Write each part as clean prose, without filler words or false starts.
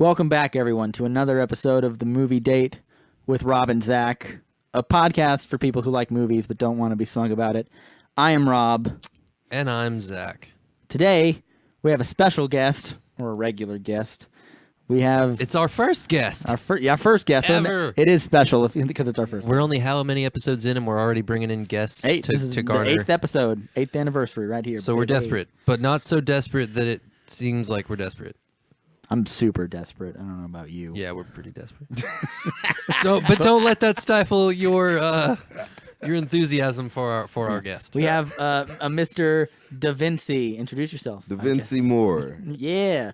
Welcome back, everyone, to another episode of The Movie Date with Rob and Zach, a podcast for people who like movies but don't want to be smug about it. I am Rob. And I'm Zach. Today, we have a special guest, or a regular guest. We have... It's our first guest. Our first guest. Ever. It is special because it's our first. We're only how many episodes in, and we're already bringing in guests This is to garner. the 8th episode, 8th anniversary right here. So we're desperate, but not so desperate that it seems like we're desperate. I'm super desperate. I don't know about you. Yeah, we're pretty desperate. Don't let that stifle your enthusiasm for our guest. We have a Mr. Devincey. Introduce yourself. Devincey Moore. Yeah.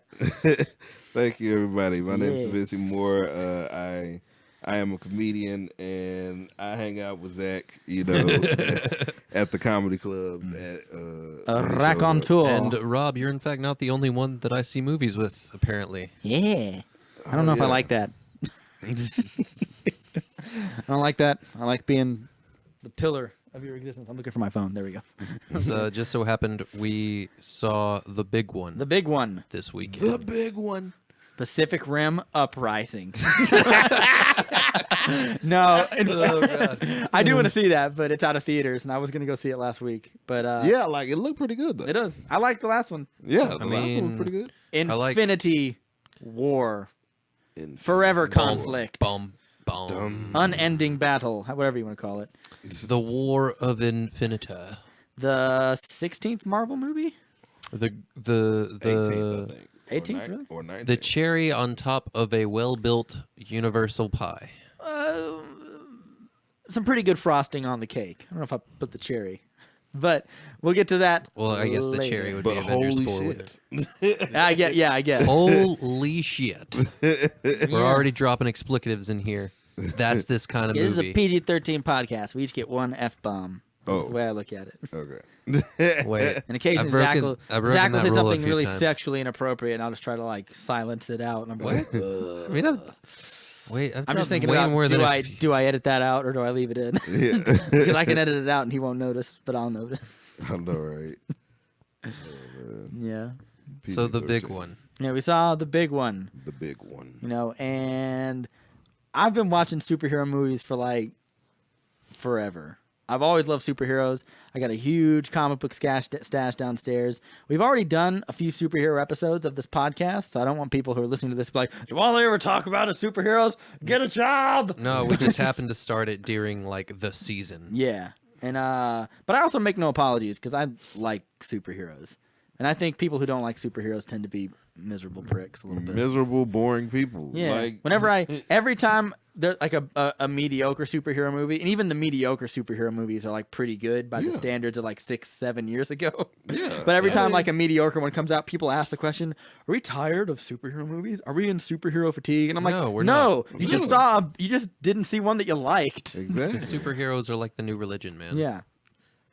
Thank you, everybody. My name is Yeah. Devincey Moore. I am a comedian, and I hang out with Zach, at the comedy club. Raconteur. And Rob, you're in fact not the only one that I see movies with, apparently. Yeah. I don't know if I yeah. like that. I don't like that. I like being the pillar of your existence. I'm looking for my phone. There we go. So just so happened we saw the big one The big one. this weekend. The big one. Pacific Rim Uprising. No. I do want to see that, but it's out of theaters, and I was going to go see it last week. But Yeah, it looked pretty good, though. it does. I like the last one. Yeah, the last one mean, was pretty good. Infinity War. And Forever Boom. conflict. Bum. Unending battle. Whatever you want to call it. The War of Infinita. The 16th Marvel movie? The 18th, I think. 18th, really? Or 19th. the cherry on top of a well-built universal pie. Some pretty good frosting on the cake. I don't know if I put the cherry, but we'll get to that. Well, I guess the later. cherry would But be Avengers holy 4 with shit. it. I guess. Holy shit. We're already dropping explicatives in here. That's this kind of Yeah, this is movie. a PG-13 podcast. We each get one F-bomb. That's Oh. the way I look at it. Okay. Wait. And occasionally I've broken Zach will that say rule a something few really times. sexually inappropriate, and I'll just try to silence it out. And I'm like, I mean, I'm just thinking way about more than do I edit that out or do I leave it in? Yeah. Because I can edit it out and he won't notice, but I'll notice. I know, right? Yeah. So the big PG-13. one. Yeah, we saw the big one. The big one. And I've been watching superhero movies for forever. I've always loved superheroes. I got a huge comic book stash downstairs. We've already done a few superhero episodes of this podcast, so I don't want people who are listening to this to be like, do all they ever talk about is superheroes? Get a job! No, we just happened to start it during the season. Yeah. And but I also make no apologies because I like superheroes. And I think people who don't like superheroes tend to be miserable pricks a little bit. Miserable, boring people. Yeah. Every time there's a mediocre superhero movie, and even the mediocre superhero movies are pretty good by the Yeah. standards of 6-7 years ago. Yeah. But every time a mediocre one comes out, people ask the question, "Are we tired of superhero movies? Are we in superhero fatigue?" And I'm like, No, we're "No, not. you just didn't see one that you liked." Exactly. Superheroes are like the new religion, man. Yeah.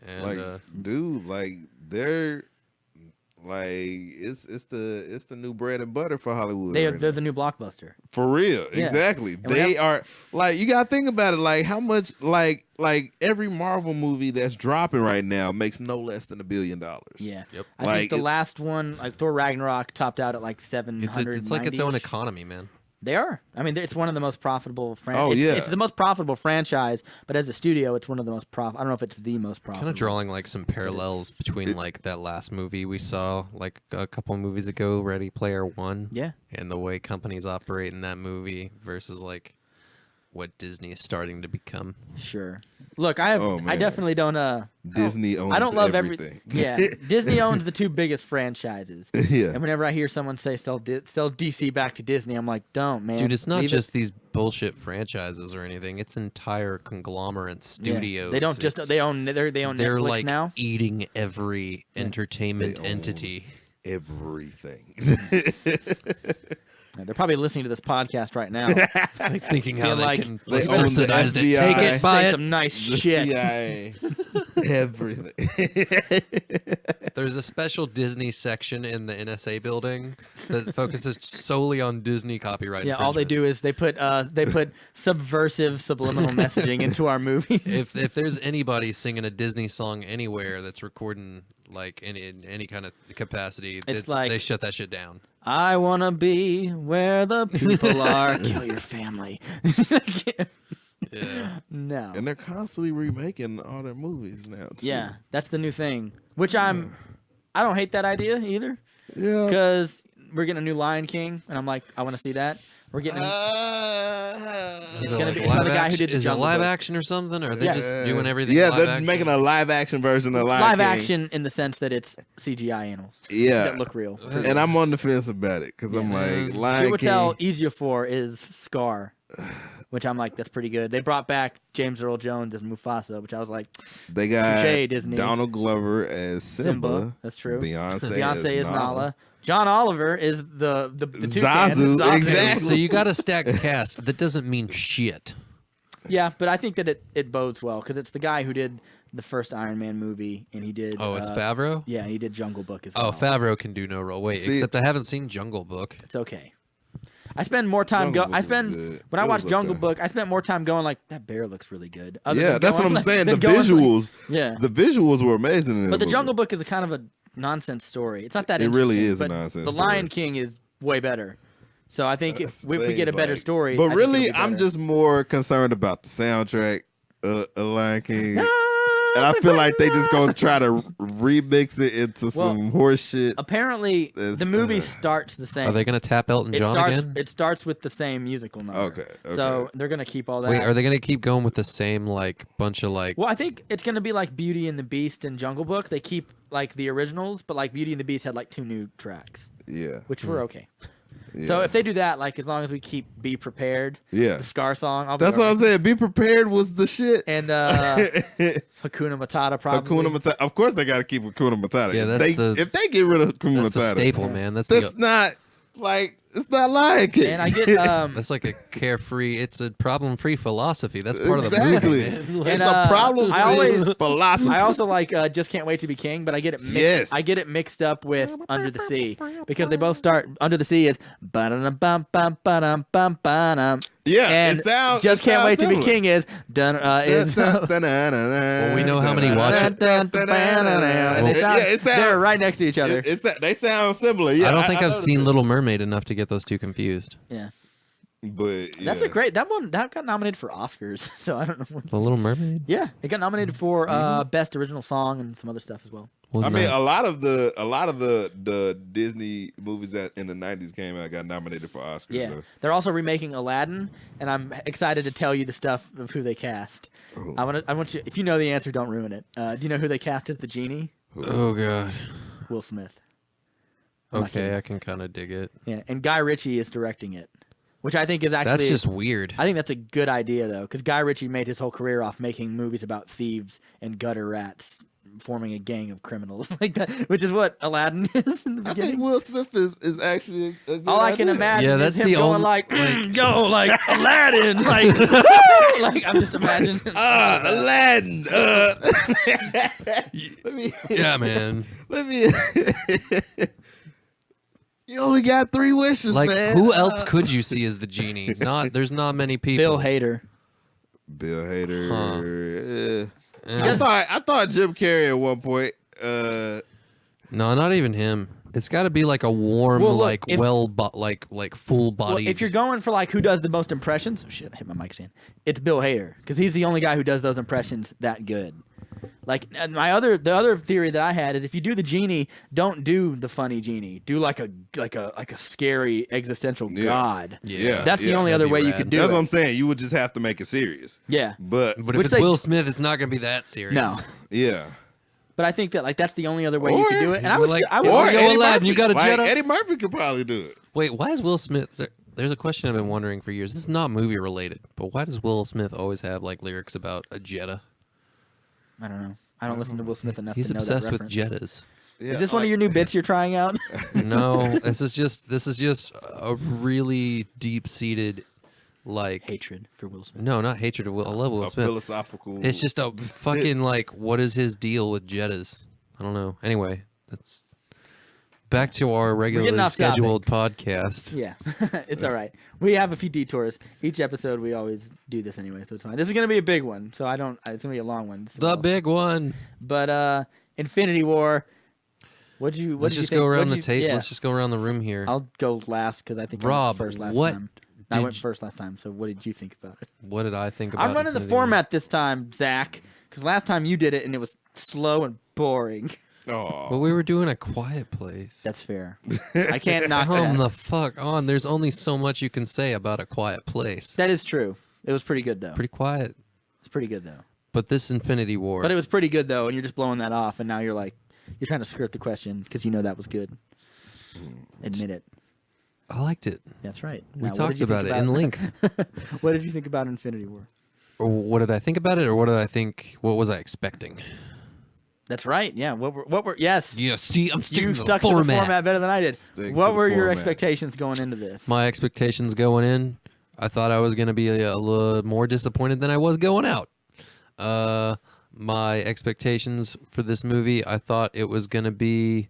And Dude, they're it's the new bread and butter for Hollywood. They're right now. the new blockbuster. For real, Yeah. exactly. we They are you gotta think about it. How much every Marvel movie that's dropping right now makes no less than $1 billion. Yeah. Yep. I think the last one, Thor Ragnarok, topped out at 700. it's like its own economy, man. They are. I mean, it's one of the most profitable. Oh, yeah. It's the most profitable franchise, but as a studio, it's one of the most I don't know if it's the most profitable. Kind of drawing some parallels between that last movie we saw a couple movies ago, Ready Player One. Yeah. And the way companies operate in that movie versus what Disney is starting to become. Sure. Look, I man. definitely don't. Disney owns I don't love everything. Yeah, Disney owns the two biggest franchises. Yeah. And whenever I hear someone say sell DC back to Disney, I'm like, don't, man. Dude, it's not Leave just these bullshit franchises or anything. It's entire conglomerate Yeah. studios. They don't just they own They're Netflix now. eating every entertainment They own entity. Everything. They're probably listening to this podcast right now. Thinking how Feel they can they own the subsidize it. FBI. Take it, buy Say it. some nice The shit. CIA. Everything. There's a special Disney section in the NSA building that focuses solely on Disney copyright. Yeah, all they do is they put subversive subliminal messaging into our movies. If there's anybody singing a Disney song anywhere that's recording like in any kind of capacity, It's like- they shut that shit down. I wanna be where the people are. Kill your family. Yeah. No. And they're constantly remaking all their movies now. Too. Yeah, that's the new thing. Which I don't hate that idea either. Yeah. Because we're getting a new Lion King, and I'm like, I want to see that. We're getting. Is it gonna like be live another guy who action- did the Is it Jungle live Book. action or something? Or are they Yeah. just doing everything? Yeah, live they're action? making a live action version of Lion live King. action in the sense that it's CGI animals. Yeah. That look real. And I'm on the fence about it because I'm like, Lion Chiwetel King. Ejiofor is Scar, which I'm like, that's pretty good. They brought back James Earl Jones as Mufasa, which I was like, They got touche, Disney. Donald Glover as Simba. That's true. Beyonce is Nala. John Oliver is the toucan. Zazu, exactly. So you got a stacked cast. That doesn't mean shit. Yeah, but I think that it bodes well because it's the guy who did the first Iron Man movie, and he did. Oh, it's Favreau? Yeah, and he did Jungle Book as well. Oh, Favreau can do no role. Wait, See- except I haven't seen Jungle Book. It's okay. I spend more time Jungle Book I was spend good. when I It watch was Jungle okay. Book. I spent more time going like that bear looks really good. Other Yeah, than that's what going, I'm like- saying. The than going, like- visuals, yeah. the visuals were amazing. In But the movie. Jungle Book is a kind of a nonsense story. It's not that It really interesting, is a but nonsense The story. Lion King is way better. So I think if we get a Things better like- story, But I think it'll really, be I'm better. just more concerned about the soundtrack of Lion King. Ah, And I feel like they just gonna try to remix it into some horse shit. Apparently, There's- the movie starts the same. Are they going to tap Elton it John starts. again? It starts with the same musical number. Okay, So okay. they're gonna keep all that. Wait, are they going to keep going with the same like bunch of like? Well, I think it's gonna be like Beauty and the Beast and Jungle Book. They keep like the originals, but like Beauty and the Beast had like 2 new tracks, Yeah. which were okay. yeah. So if they do that, like as long as we keep Be Prepared, Yeah. the Scar song, I'll be That's what I'm alright. saying. Be prepared was the shit. And Hakuna Matata probably. Hakuna Matata. Of course, they got to keep Hakuna Matata. Yeah, If that's they, if they get rid of Hakuna That's a Matata, staple, man. That's that's not like it's not Lion King. And I get that's like a carefree. It's a problem-free philosophy. That's part exactly. of the movie, man. It's And, a problem. I always- philosophy. I also like Just Can't Wait to Be King, but I get it mixed. Yes. I get it mixed up with Under the Sea because they both start. Under the Sea is ba-dum-bum-bum-ba-dum-bum-ba-dum. yeah. And it sounds. Just it Can't sounds Wait to Be similar. King is done. Is Well, we know how many watch it. and they sound, Yeah, it sounds- they're right next to each other. They sound similar. Yeah, I don't think I've noticed seen it. Little Mermaid enough to get those two confused. Yeah, But that's yeah. a great. That got nominated for Oscars. So I don't know. The Little Mermaid. Yeah, it got nominated for best original song and some other stuff as well. I Wasn't mean, that- a lot of the Disney movies that in the '90s came out got nominated for Oscars. Yeah, though. they're also remaking Aladdin, and I'm excited to tell you the stuff of who they cast. Oh. I want you. If you know the answer, don't ruin it. Do you know who they cast as the genie? oh god. Will Smith. I'm not Okay, kidding. I can kind of dig it. Yeah, and Guy Ritchie is directing it, which I think is actually. That's just weird. I think that's a good idea though, because Guy Ritchie made his whole career off making movies about thieves and gutter rats forming a gang of criminals like that, which is what Aladdin is in the I think beginning. Will Smith is actually a good All I can idea. imagine Yeah, is that's him the going only- like, like- go like Aladdin, like, like I'm just imagining. Aladdin. Let me. yeah, man. Let me. You only got 3 wishes, Like, man. who else could you see as the genie? There's not many people. Bill Hader. Bill Hader. Huh. I thought Jim Carrey at one point. No, not even him. It's got to be like a warm, Well, look, like if- like full Well, body. if you're going for like who does the most impressions, oh shit, I hit my mic stand. It's Bill Hader because he's the only guy who does those impressions that good. Like and the other theory that I had is if you do the genie, don't do the funny genie. Do like a scary existential god. yeah, That's the yeah, only that'd other be way you rad. could do That's it. what I'm saying. You would just have to make it serious. Yeah, But But if Which it's they- Will Smith, it's not going to be that serious. no, yeah. but I think that like that's the only other way you Or- could do it. And I We're would, like, I would, or say- Yo, Eddie Aladdin, you Murphy. got a Like, Jedi? Eddie Murphy could probably do it. Wait, why is Will Smith? There's a question I've been wondering for years. This is not movie related, but why does Will Smith always have like lyrics about a Jetta? I don't know. I don't listen to Will Smith enough He's to know obsessed that with reference. Jettas. Yeah, Is this one of like- your new bits you're trying out? No, this is just a really deep seated like Hatred for Will Smith. no, not hatred of Will. I love Will a Smith. philosophical? It's just a fucking like, what is his deal with Jettas? I don't know. Anyway, that's back to our regularly off topic. scheduled podcast. Yeah, it's all right. We have a few detours. Each episode, we always do this anyway, so it's fine. This is going to be a big one, so I don't. It's going to be a long one. so- The big one. But Infinity War, Let's just go around the tape. Yeah. Let's just go around the room here. I'll go last because I think Rob, I went first last what time. I went did first last time. So what did you think about it? What did I think about? I'm running the Infinity War? format this time, Zach, because last time you did it and it was slow and boring. Oh, But we were doing A Quiet Place. That's fair. I can't knock Come that. the fuck on. There's only so much you can say about A Quiet Place. That is true. It was pretty good though. Pretty quiet. It's pretty good though. But this Infinity War. But it was pretty good though, and you're just blowing that off, and now you're like, you're trying to skirt the question because you know that was good. Admit it. I liked it. That's right. We Now, what talked did you think about it in length. What did you think about Infinity War? Or what did I think about it, or what did I think? What was I expecting? That's right. Yeah. What were? Yes. Yeah. See, I'm sticking You to stuck the to the format. format better than I did. Stick What to the were your formats. expectations going into this? My expectations going in, I thought I was gonna be a little more disappointed than I was going out. My expectations for this movie, I thought it was gonna be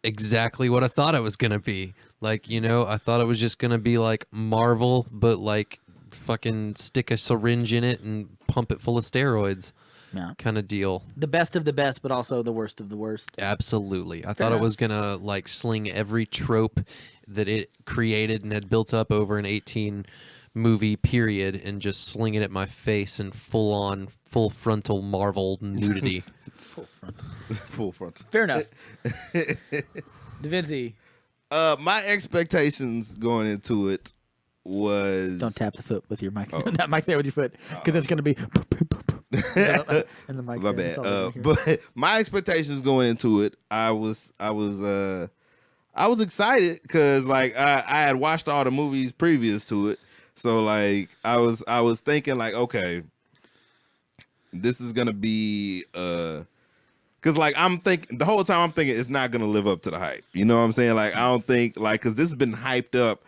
exactly what I thought it was gonna be. Like, I thought it was just gonna be like Marvel, but like fucking stick a syringe in it and pump it full of steroids No. kind of deal. The best of the best, but also the worst of the worst. Absolutely. I Fair thought it enough. was gonna like sling every trope that it created and had built up over an 18 movie period and just sling it at my face in full frontal Marvel nudity. Full front. full front. Fair enough. Devincey, My expectations going into it was don't tap the foot with your mic. Oh. That mic stay with your foot because it's gonna be. And the mic. My stand, bad. that's all we're gonna hear. But my expectations going into it, I was excited because like I had watched all the movies previous to it, so like I was thinking like, okay, this is gonna be because like I'm thinking the whole time I'm thinking it's not gonna live up to the hype. You know what I'm saying? Like I don't think like because this has been hyped up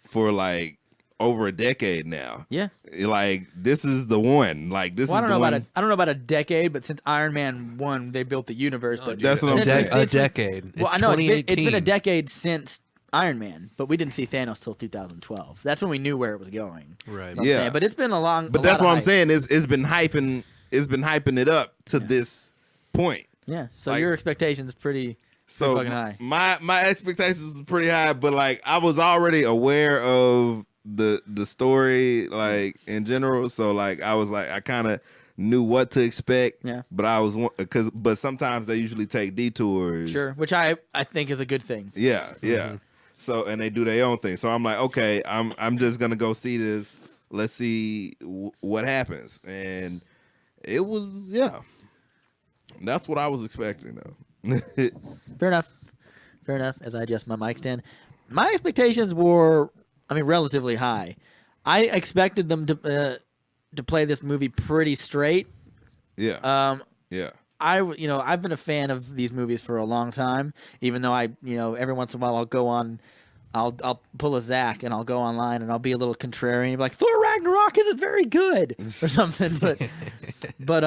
for like over a decade now. Yeah. Like this is the one. Like this Well, is the one. I don't know about a decade, but since Iron Man 1, they built the universe. But That's what I'm saying. A decade. Well, It's I know it's been 2018. a decade since Iron Man, but we didn't see Thanos till 2012. That's when we knew where it was going. Right. I'm Yeah. saying. But it's been a long. But a that's lot what of I'm hype. saying. It's been hyping it up to this point. Yeah. So Like- your expectations pretty. So fucking high. my expectations was pretty high, but like I was already aware of the story like in general. So like I was like I kind of knew what to expect. Yeah. But but sometimes they usually take detours. Sure, which I think is a good thing. Yeah. Yeah. Mm-hmm. So and they do their own thing. So I'm like, okay, I'm just gonna go see this. Let's see what happens. And it was that's what I was expecting though. Fair enough. Fair enough. As I adjust my mic stand, my expectations were, relatively high. I expected them to play this movie pretty straight. Yeah. Yeah. I've been a fan of these movies for a long time. Even though every once in a while I'll go on, I'll pull a Zach and I'll go online and I'll be a little contrarian. Be like, Thor Ragnarok isn't very good or something. But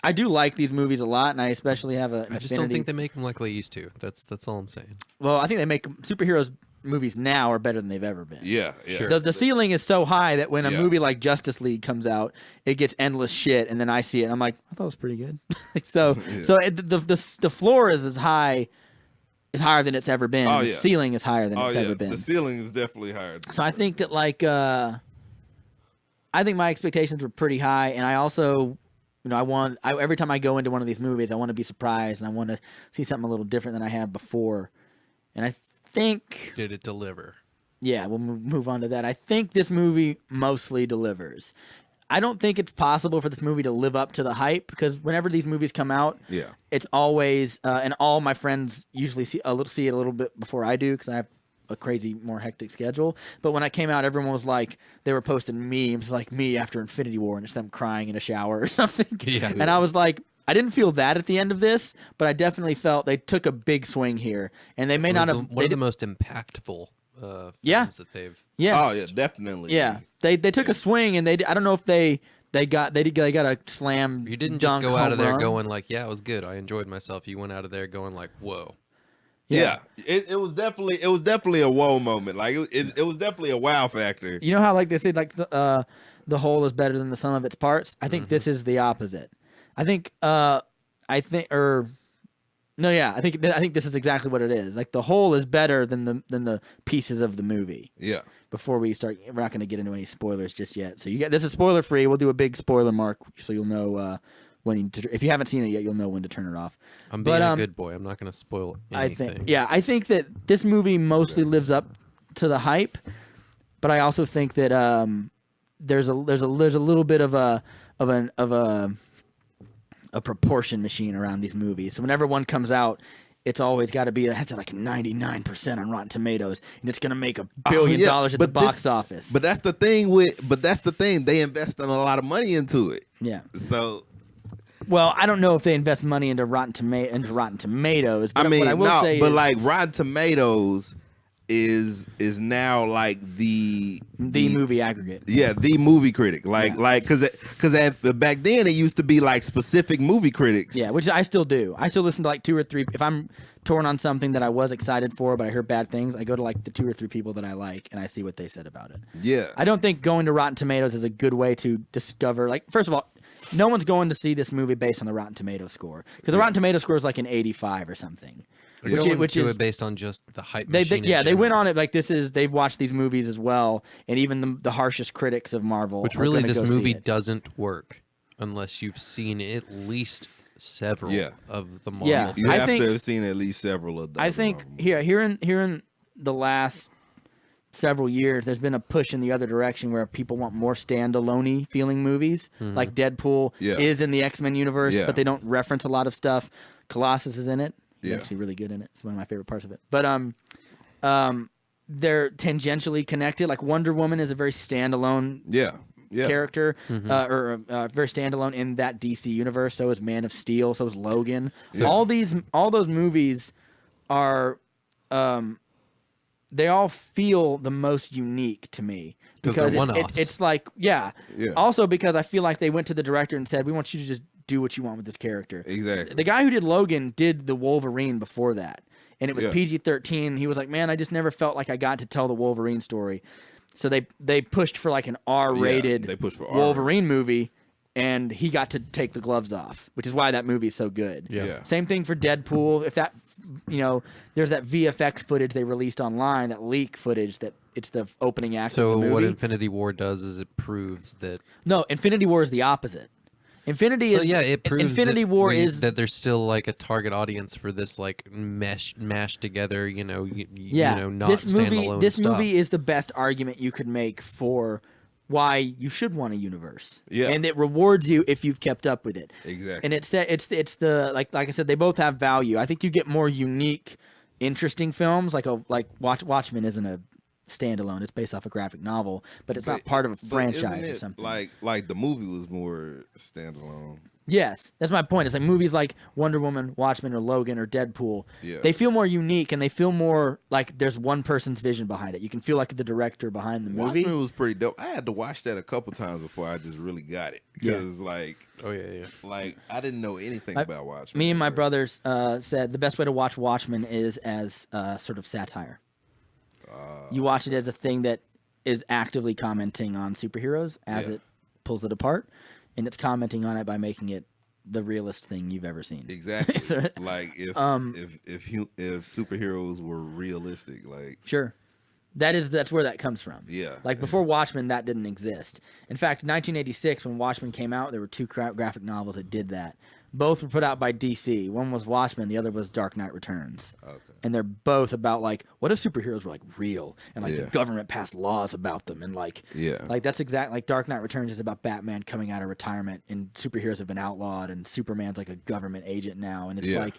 I do like these movies a lot, and I especially have an I just affinity. don't think they make them like they used to. That's all I'm saying. Well, I think they make superheroes movies now are better than they've ever been. Yeah. Yeah. Sure. The ceiling is so high that when a Yeah. movie like Justice League comes out, it gets endless shit, and then I see it, and I'm like, I thought it was pretty good. So the floor is higher than it's ever been. Oh, and the yeah. ceiling is higher than Oh it's yeah. ever been. The ceiling is definitely higher. So I think that I think my expectations were pretty high, and I also, every time I go into one of these movies, I want to be surprised, and I want to see something a little different than I have before. And I think, Did it deliver? yeah, we'll move on to that. I think this movie mostly delivers. I don't think it's possible for this movie to live up to the hype because whenever these movies come out, Yeah. it's always and all my friends usually see it a little bit before I do because I have a crazy, more hectic schedule. But when I came out, everyone was like, they were posting memes like me after Infinity War, and it's them crying in a shower or something. Yeah. And I was like, I didn't feel that at the end of this, but I definitely felt they took a big swing here, and they may not have. One of the most impactful films Yeah. that they've. Yeah. Oh yeah, definitely. Yeah. They took a swing, and I don't know if they got a slam. You didn't just dunk go out home of there run. going like, yeah, it was good. I enjoyed myself. You went out of there going like, whoa. Yeah. It was definitely a whoa moment. Like it was definitely a wow factor. You know how like they say like the whole is better than the sum of its parts. I think this is the opposite. I think No, yeah, I think this is exactly what it is. Like the whole is better than the pieces of the movie. Yeah. Before we start, we're not going to get into any spoilers just yet. So this is spoiler free. We'll do a big spoiler mark so you'll know when if you haven't seen it yet, you'll know when to turn it off. I'm being a good boy. I'm not going to spoil anything. I think that this movie mostly lives up to the hype, but I also think that there's a little bit of a proportion machine around these movies. So whenever one comes out, it's always got to be it has like 99% on Rotten Tomatoes, and it's gonna make $1 billion at the box office. But that's the thing. They invest in a lot of money into it. Yeah. So. Well, I don't know if they invest money into Rotten Tomatoes. But I mean, what I will say but is, like Rotten Tomatoes is now like the movie aggregate. Yeah, the movie critic. Like because back then it used to be like specific movie critics. Yeah, which I still do. I still listen to like 2 or 3. If I'm torn on something that I was excited for, but I heard bad things, I go to like the 2 or 3 people that I like and I see what they said about it. Yeah. I don't think going to Rotten Tomatoes is a good way to discover. Like, first of all, no one's going to see this movie based on the Rotten Tomatoes score because the Rotten Tomatoes score is like an 85 or something. Which is based on just the hype machine. They went on it like they've watched these movies as well, and even the harshest critics of Marvel. Which really, this movie doesn't work unless you've seen at least several of the Marvel. Yeah, you have to have seen at least several of them. I think here in the last several years, there's been a push in the other direction where people want more standalone-y feeling movies. Mm-hmm. Like Deadpool is in the X-Men universe, but they don't reference a lot of stuff. Colossus is in it. He's actually really good in it. It's one of my favorite parts of it. But they're tangentially connected. Like Wonder Woman is a very standalone character, or very standalone in that DC universe. So is Man of Steel. So is Logan. Yeah. All those movies are, they all feel the most unique to me because it's like Also because I feel like they went to the director and said, "We want you to just do what you want with this character." Exactly. The guy who did Logan did the Wolverine before that, and it was PG-13. He was like, "Man, I just never felt like I got to tell the Wolverine story." So they pushed for like an R-rated Wolverine movie, and he got to take the gloves off, which is why that movie is so good. Yeah. Same thing for Deadpool. If that, there's that VFX footage they released online, that leak footage that it's the opening act of the movie. So what Infinity War does is it proves that... No, Infinity War is the opposet. It proves Infinity War is that there's still like a target audience for this like mashed together, not standalone This stuff. movie is the best argument you could make for why you should want a universe. Yeah. And it rewards you if you've kept up with it. Exactly. And it's the like I said, they both have value. I think you get more unique, interesting films like Watchmen isn't a standalone. It's based off a graphic novel, but it's not part of a franchise or something. Like the movie was more standalone. Yes, that's my point. It's like movies like Wonder Woman, Watchmen, or Logan, or Deadpool. Yeah. They feel more unique, and they feel more like there's one person's vision behind it. You can feel like the director behind the movie. Watchmen was pretty dope. I had to watch that a couple times before I just really got it because like I didn't know anything about Watchmen. Me and my brothers said the best way to watch Watchmen is as sort of satire. You watch it as a thing that is actively commenting on superheroes as it pulls it apart, and it's commenting on it by making it the realest thing you've ever seen. Exactly. Like if superheroes were realistic, like sure, that's where that comes from. Yeah. Like before Watchmen, that didn't exist. In fact, 1986 when Watchmen came out, there were 2 graphic novels that did that. Both were put out by DC. One was Watchmen, the other was Dark Knight Returns. Okay. And they're both about like, what if superheroes were like real and like the government passed laws about them and like that's exactly like Dark Knight Returns is about Batman coming out of retirement and superheroes have been outlawed and Superman's like a government agent now and it's like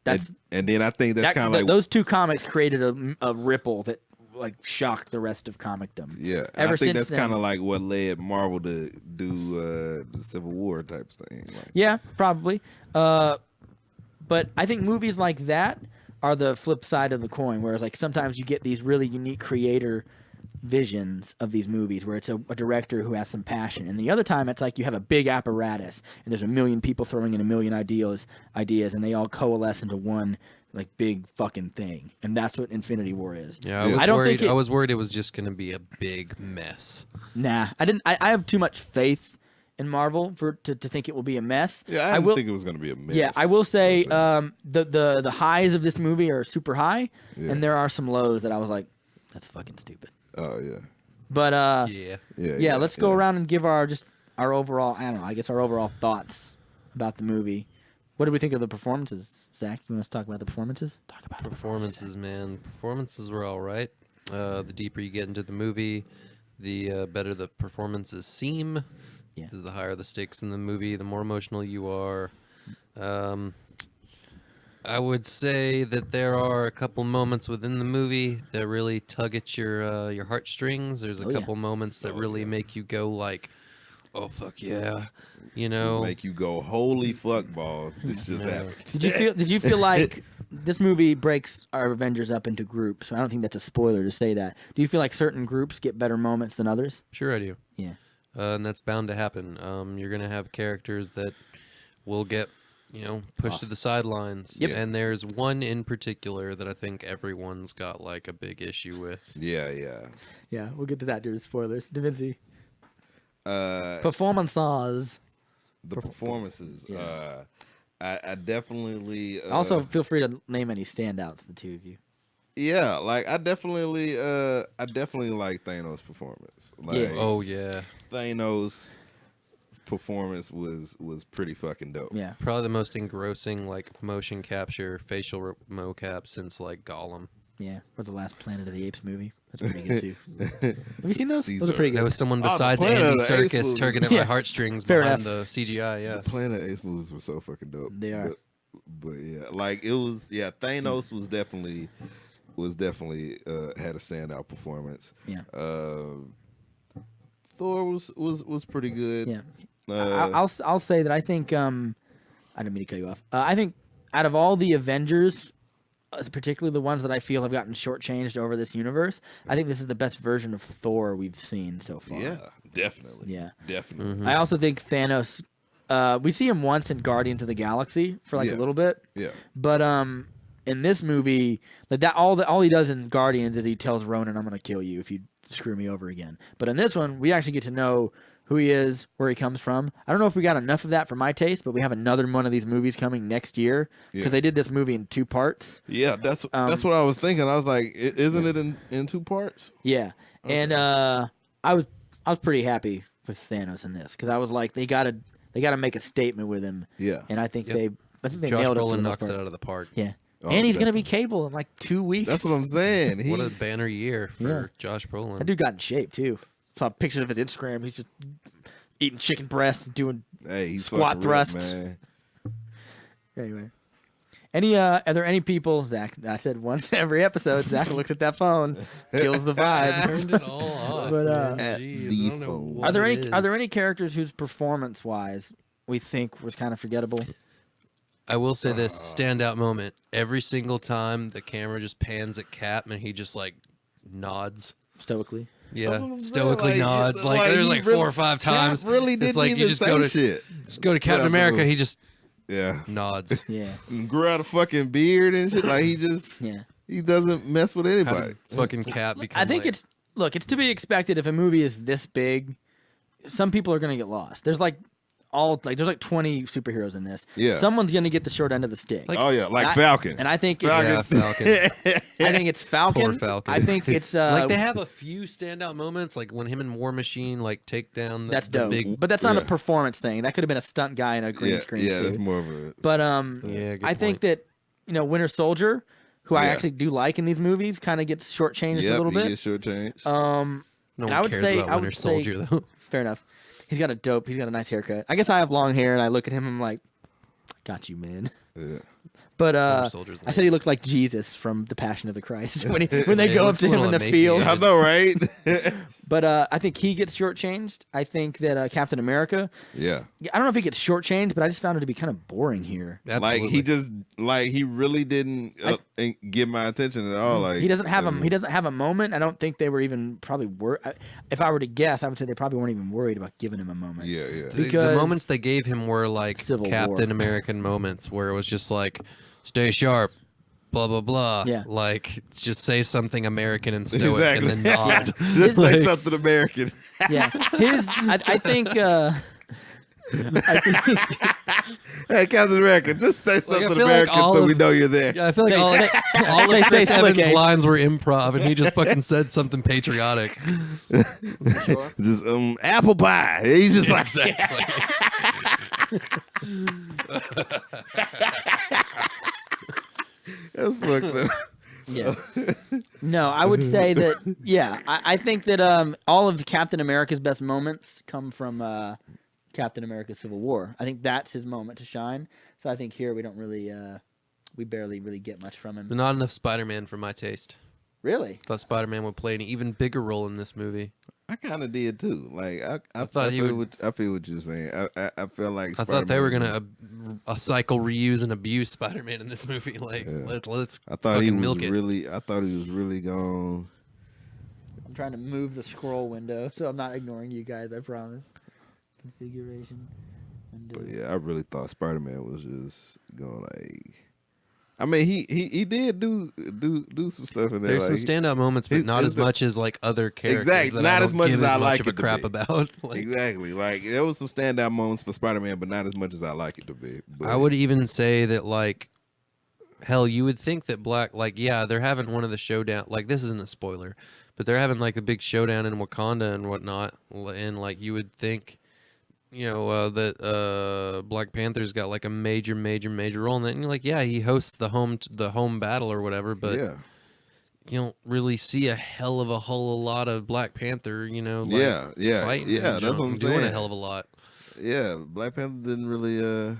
that's and then I think that's kind of like those 2 comics created a ripple that like shocked the rest of comicdom. Yeah, I think that's kind of like what led Marvel to do the Civil War type thing. Like. Yeah, probably. But I think movies like that are the flip side of the coin, whereas like sometimes you get these really unique creator visions of these movies where it's a director who has some passion, and the other time it's like you have a big apparatus and there's a million people throwing in a million ideas, and they all coalesce into one like big fucking thing, and that's what Infinity War is. Yeah, I was worried it was just going to be a big mess. Nah, I didn't. I have too much faith in Marvel to think it will be a mess. Yeah, I didn't think it was going to be a mess. Yeah, I will say honestly. the highs of this movie are super high, Yeah. and there are some lows that I was like, that's fucking stupid. Oh yeah. But Yeah. let's go around and give our overall, I don't know, I guess our overall thoughts about the movie. What do we think of the performances? Zach, you want us to talk about the performances? Talk about Performances, man. Performances were all right. The deeper you get into the movie, the better the performances seem. Yeah. The higher the stakes in the movie, the more emotional you are. I would say that there are a couple moments within the movie that really tug at your heartstrings. There's a couple moments that really make you go like, "Oh fuck yeah," you know. Make you go, holy fuck balls! This just happened. Did you feel like this movie breaks our Avengers up into groups? I don't think that's a spoiler to say that. Do you feel like certain groups get better moments than others? Sure, I do. Yeah. And that's bound to happen. You're gonna have characters that will get, pushed to the sidelines. Yep. And there's one in particular that I think everyone's got like a big issue with. Yeah. Yeah, we'll get to that during spoilers. Devincey. Uh, Performances. the performances. Yeah. I definitely. Also, feel free to name any standouts, the two of you. Yeah, like I definitely like Thanos' performance. Like, Yeah. Oh yeah. Thanos' performance was pretty fucking dope. Yeah. Probably the most engrossing like motion capture facial mocap since like Gollum. Yeah. Or the last Planet of the Apes movie. That's pretty good too. Have you seen those? Those are Caesar. pretty good. There was someone the besides Planet Andy of the Apes Serkis was- tugging at Yeah. my heartstrings Fair behind enough. the CGI. Yeah. The Planet Ace movies were so fucking dope. They are. But yeah, like it was. Yeah, Thanos was definitely had a standout performance. Yeah. Thor was pretty good. Yeah. Uh, I'll say that I think I didn't mean to cut you off. I think out of all the Avengers, particularly the ones that I feel have gotten shortchanged over this universe, I think this is the best version of Thor we've seen so far. yeah, definitely. Yeah. Definitely. Mm-hmm. I also think Thanos. We see him once in Guardians of the Galaxy for like Yeah. a little bit, Yeah. but in this movie, like that all he does in Guardians is he tells Ronan, "I'm gonna kill you if you screw me over again." But in this one, we actually get to know who he is, where he comes from. I don't know if we got enough of that for my taste, but we have another one of these movies coming next year because Yeah. they did this movie in 2 parts. Yeah, that's what I was thinking. I was like, isn't it in 2 parts? Yeah, and I was pretty happy with Thanos in this because I was like, they gotta make a statement with him. Yeah. And I think Yep. they Josh nailed it for the Brolin most knocks part. it out of the park. Yeah. Oh, And he's going to be definitely. Cable in like 2 weeks. That's what I'm saying. What a banner year for Yeah. Josh Brolin. That dude got in shape, too. Saw pictures of his Instagram. He's just eating chicken breast and doing... Hey, he's Squat fucking ripped, thrusts. man. Anyway. Are there any people... Zach, I said once every episode, Zach looks at that phone, kills the vibe. Turned it all off. But, man. At Jeez, the I don't know phone. what Are there it any is. characters whose performance-wise we think was kind of forgettable? I will say this standout moment. Every single time the camera just pans at Cap and he just like nods. Stoically. That's Yeah, what I'm saying, stoically like, nods. it's Like, like there's he like really- 4 or 5 times. Cap really It's didn't like even you just say go to shit. Captain Yeah, America. but- He just Yeah. nods. Yeah. And grew out a fucking beard and shit. Like Yeah. he doesn't mess with How anybody. did fucking Cap become? I think like, it's to be expected if a movie is this big. Some people are gonna get lost. There's like 20 superheroes in this. Yeah. Someone's gonna get the short end of the stick. Like- Oh yeah, like And I- Falcon. And I think yeah, it's, Falcon. I think it's Falcon. Poor Falcon. I think it's Like they have a few standout moments, like when him and War Machine like take down. that's the dope. Big, But that's not a Yeah. performance thing. That could have been a stunt guy in a green yeah, screen yeah, suit. that's more of a. But Yeah, good I think point. that Winter Soldier, who I Yeah. actually do like in these movies, kind of gets shortchanged Yep, a little he bit. gets shortchanged. no and one I would cares say- about I Winter would say- Soldier though. Fair enough. He's got a nice haircut. I guess I have long hair, and I look at him, and I'm like, got you, man. yeah. But Winter Soldier's I said he looked like Jesus from The Passion of the Christ when they Yeah, he go up looks to a him little in the field. I emaciated. know, right? But I think he gets shortchanged. I think that Captain America. yeah. I don't know if he gets shortchanged, but I just found it to be kind of boring here. Absolutely. Like he really didn't give my attention at all. Like He doesn't have He doesn't have a moment. I don't think they were even probably if I were to guess, I would say they probably weren't even worried about giving him a moment. Yeah, yeah. The because- moments they gave him were like Civil Captain War. American moments where it was just like, stay sharp, blah blah blah. Yeah. Like just say something American and stoic and then nod. Just say something American. Yeah, I think I think, Hey, Captain America, just say something feel like American all so of- we know you're there. Yeah, I feel like Say- all, say- all say- of Chris say slick, Evans' Abe. lines were improv, and he just fucking said something patriotic. sure. Just apple pie. He's just like Exactly. that's fucked up. Yeah. No, I would say that. Yeah, I think that all of Captain America's best moments come from Captain America: Civil War. I think that's his moment to shine. So I think here we don't really, we barely really get much from him. But not enough Spider-Man for my taste. Really? Thought Spider-Man would play an even bigger role in this movie. I kind of did too. Like I thought he feel would- I feel what you're saying. I feel like I thought they were Spider-Man- gonna cycle, reuse, and abuse Spider-Man in this movie. Like, Yeah. let's I thought he fucking was milk it. really. I thought he was really gone. I'm trying to move the scroll window, so I'm not ignoring you guys. I promise. Configuration. Window. But yeah, I really thought Spider-Man was just going like. I mean, he did do some stuff in there. There's some like, standout moments, but his- not his as much as like other characters. Exactly, that not I don't as much give as I like of a it to crap be. about. Like, Exactly. Like there was some standout moments for Spider-Man, but not as much as I like it to be. But, I would even say that, like, hell, you would think that they're having one of the showdown. Like, this isn't a spoiler, but they're having like a big showdown in Wakanda and whatnot, and like you would think, that Black Panther's got like a major role in that. And you're like, yeah, he hosts the home battle or whatever, but yeah, you don't really see a whole lot of Black Panther. Like, yeah, fighting, yeah. and That's what I'm doing saying. a hell of a lot. Yeah, Black Panther didn't really do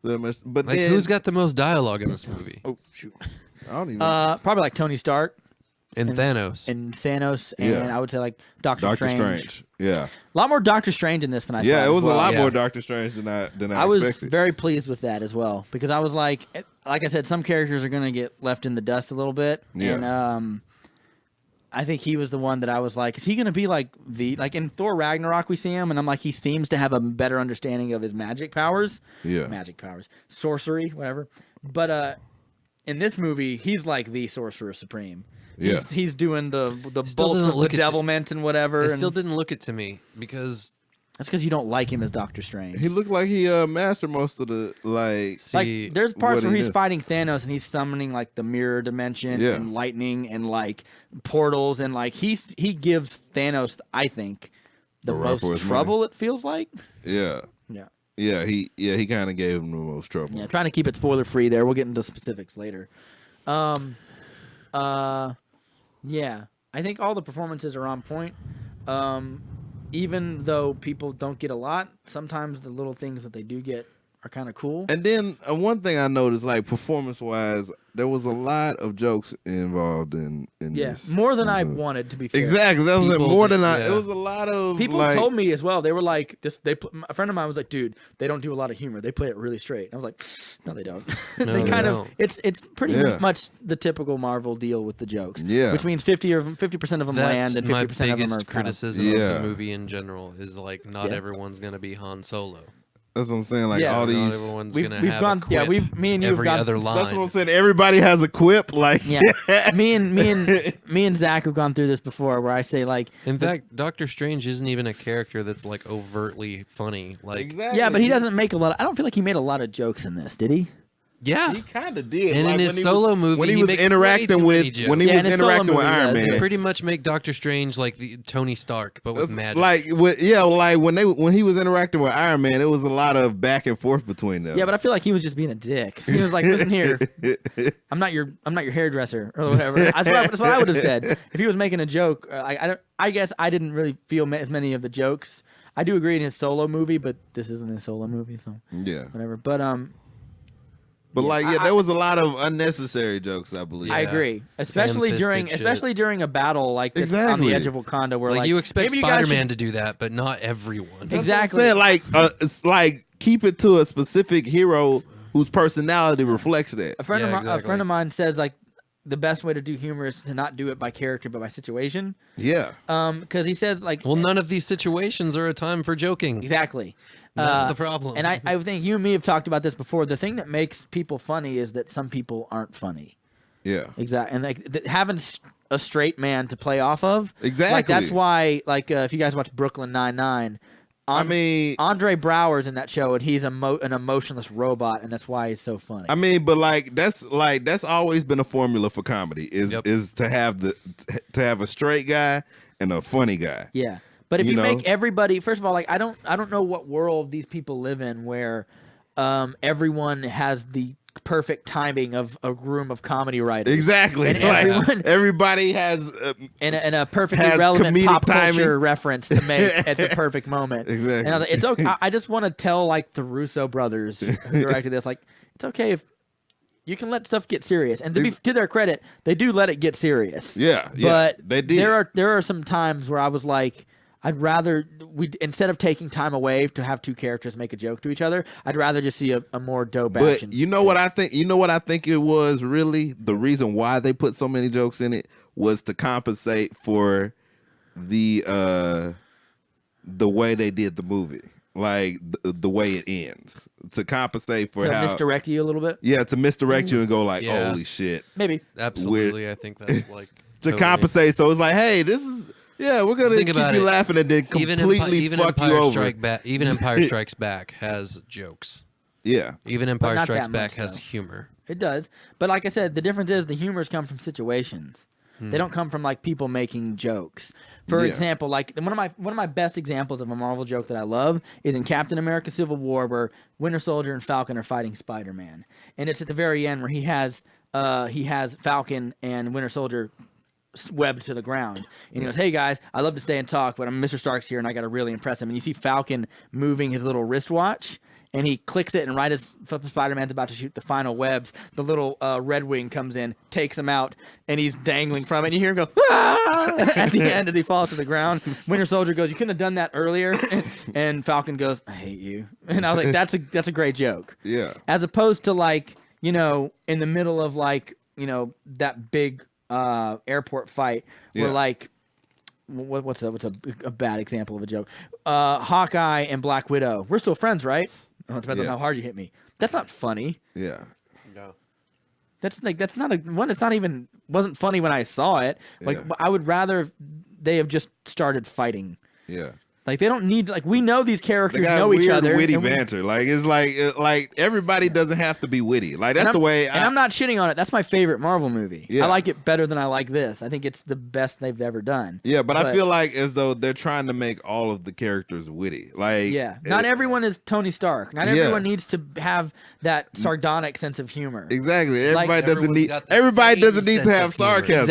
that much. But Like, then, who's got the most dialogue in this movie? Oh shoot. I don't even. Probably like Tony Stark And Thanos. and Thanos, and Yeah. I would say like Doctor Doctor Strange. Strange. Yeah, A lot more Doctor Strange in this than I thought. yeah. It as was well. a lot Yeah. more Doctor Strange than I I was expected. very pleased with that as well because I was like I said, some characters are gonna get left in the dust a little bit, Yeah. and I think he was the one that I was like, is he gonna be like in Thor Ragnarok we see him, and I'm like, he seems to have a better understanding of his magic powers, sorcery, whatever. But in this movie, he's like the sorcerer supreme. Yeah. He's doing the Still bolts doesn't of look it to- bedevilment and whatever. It and still didn't look it to me because that's because you don't like him as Doctor Strange. He looked like he mastered most of the like. see, Like there's parts what where he he's did. fighting Thanos and he's summoning like the mirror dimension Yeah. and lightning and like portals and like he gives Thanos, I think, the A run most for his trouble. It feels like. Yeah, Yeah. yeah. He kind of gave him the most trouble. Yeah. Trying to keep it spoiler free there. We'll get into specifics later. Yeah. I think all the performances are on point. Even though people don't get a lot, sometimes the little things that they do get are kind of cool. And then one thing I noticed, like performance wise, there was a lot of jokes involved in Yeah, this. more than I Mhm. wanted, to be fair. Exactly, that was People more that- than I. yeah. It was a lot of People like, told me as well. They were like, "This." A friend of mine was like, "Dude, they don't do a lot of humor. They play it really straight." And I was like, "No, they don't. No, they they kind of. don't. It's pretty Yeah. much the typical Marvel deal with the jokes. Yeah. which means 50% of them land that's and my 50% of them are biggest kind of, criticism Yeah. of the movie in general is like not Yeah. everyone's gonna be Han Solo. that's what I'm saying. Like Yeah. all Not these. everyone's We've gonna we've have gone. a quip Me and you have every gone. other line. That's what I'm saying. Everybody has a quip. Like Yeah, me and Zach have gone through this before, where I say like, In fact, Doctor Strange isn't even a character that's like overtly funny. Like, exactly. yeah, but he doesn't make a lot. I don't feel like he made a lot of jokes in this, did he? yeah, He kind of did. And like, in his when he solo was, movie, when he he was makes way too interacting many with jokes. when he Yeah, was in his solo interacting with movie, Iron he does, Man. yeah. pretty much make Doctor Strange like the Tony Stark, but with That's magic. Like like when he was interacting with Iron Man, it was a lot of back and forth between them. Yeah, but I feel like he was just being a dick. He was like, "Listen here, I'm not your hairdresser or whatever." That's what I would have said if he was making a joke. I guess I didn't really feel as many of the jokes. I do agree in his solo movie, but this isn't his solo movie, so yeah. whatever. But But Yeah, like, yeah, there was a lot of unnecessary jokes, I believe. I Yeah. agree, especially Ham-fisted during a battle like this on the Exactly. edge of Wakanda, where like, like you expect maybe you guys Spider-Man should- to do that, but not everyone. That's what I'm Exactly. saying. Like, it's like keep it to a specific hero whose personality reflects that. A friend Yeah, of mine, exactly. a friend of mine says like the best way to do humor is to not do it by character but by situation. Yeah. Because he says like Well, none of these situations are a time for joking. exactly. That's the problem. And I think you and me have talked about this before. The thing that makes people funny is that some people aren't funny. Yeah. Exactly. And like having a straight man to play off of. Exactly. Like that's why like if you guys watch Brooklyn Nine-Nine, I mean, Andre Brower's in that show, and he's an emotionless robot, and that's why he's so funny. I mean, but that's always been a formula for comedy is to have a straight guy and a funny guy. Yeah, but if you make everybody, first of all, like I don't know what world these people live in where everyone has the perfect timing of a room of comedy writers. Exactly. And like, everybody has and a perfectly relevant pop culture reference to make at the perfect moment. Exactly. And it's okay. I just want to tell like the Russo brothers who directed this, like it's okay if you can let stuff get serious. And to their credit, they do let it get serious. Yeah. But they did. There are some times where I was like, I'd rather instead of taking time away to have two characters make a joke to each other, I'd rather just see a more dope action. But you know what I think? You know what I think it was really the reason why they put so many jokes in it was to compensate for the way they did the movie, like the way it ends, to compensate for how misdirect you a little bit. Yeah, to misdirect you and go like, holy shit, maybe absolutely. I think that's like to compensate. So it's like, hey, this is. Yeah, we're gonna keep you laughing and then completely fuck you over. Even Empire Strikes Back has jokes. Yeah, even Empire Strikes Back has humor. It does, but like I said, the difference is the humors come from situations. They don't come from like people making jokes. For example, like one of my best examples of a Marvel joke that I love is in Captain America: Civil War, where Winter Soldier and Falcon are fighting Spider-Man, and it's at the very end where he has Falcon and Winter Soldier webbed to the ground, and he goes, "Hey guys, I love to stay and talk, but Mr. Stark's here, and I got to really impress him." And you see Falcon moving his little wristwatch, and he clicks it, and right as Spider-Man's about to shoot the final webs, the little Red Wing comes in, takes him out, and he's dangling from it. And you hear him go, "Ah!" at the end as he falls to the ground. Winter Soldier goes, "You couldn't have done that earlier." And Falcon goes, "I hate you." And I was like, that's a great joke. Yeah. As opposed to like, in the middle of like, that big airport fight where like what's a bad example of a joke? Hawkeye and Black Widow. We're still friends, right? Oh, it depends on how hard you hit me. That's not funny. Yeah. No. That's not a one. It's not even wasn't funny when I saw it. Like I would rather they have just started fighting. Yeah. Like they don't need we know these characters know each other. Witty banter. Like it's like everybody doesn't have to be witty. Like that's the way. And I'm not shitting on it. That's my favorite Marvel movie. Yeah. I like it better than I like this. I think it's the best they've ever done. Yeah, but I feel like as though they're trying to make all of the characters witty. Like not everyone is Tony Stark. Not everyone needs to have that sardonic sense of humor. Exactly. Everybody doesn't need to have sarcasm.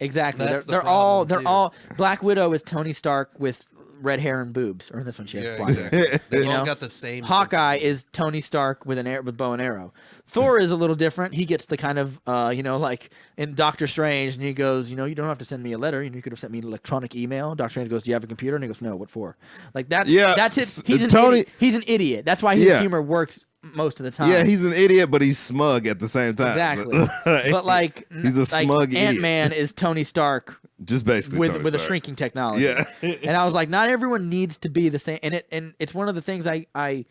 Exactly. They're all Black Widow is Tony Stark with red hair and boobs, or in this one she has blonde hair. They all got the same. Hawkeye is Tony Stark with with bow and arrow. Thor is a little different. He gets the kind of like in Doctor Strange, and he goes, you don't have to send me a letter. You could have sent me an electronic email. Doctor Strange goes, "Do you have a computer?" And he goes, "No, what for?" Like that's it. He's an idiot. That's why his humor works most of the time. Yeah, he's an idiot, but he's smug at the same time. Exactly. But like he's a smug idiot. Ant-Man is Tony Stark. Just basically with a shrinking technology. Yeah. And I was like, not everyone needs to be the same. And it's one of the things I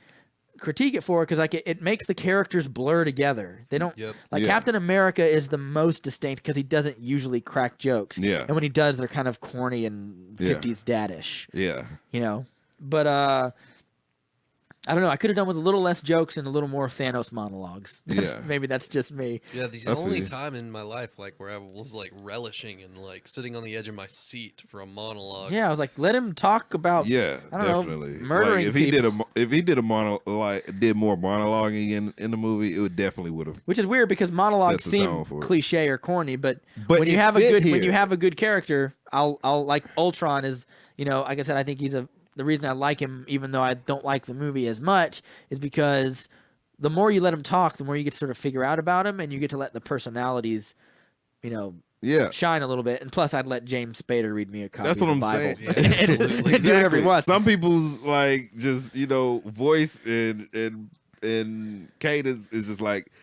critique it for, because like it makes the characters blur together. They don't Captain America is the most distinct because he doesn't usually crack jokes. Yeah. And when he does, they're kind of corny and 50s daddish. Yeah. But I don't know. I could have done with a little less jokes and a little more Thanos monologues. Maybe that's just me. Yeah, the only time in my life where I was relishing and sitting on the edge of my seat for a monologue. Yeah, I was like, let him talk about. Yeah, I don't definitely. know, murdering people. If he did more monologuing in the movie, it would definitely would have. Which is weird because monologues seem cliche or corny, but when you have a good character, I'll like Ultron is. Like I said, I think he's the reason I like him, even though I don't like the movie as much, is because the more you let him talk, the more you get to sort of figure out about him, and you get to let the personalities, shine a little bit. And plus, I'd let James Spader read me a copy of the Bible. That's what I'm saying. And do whatever he wants. Some people's just voice and Kate is just like.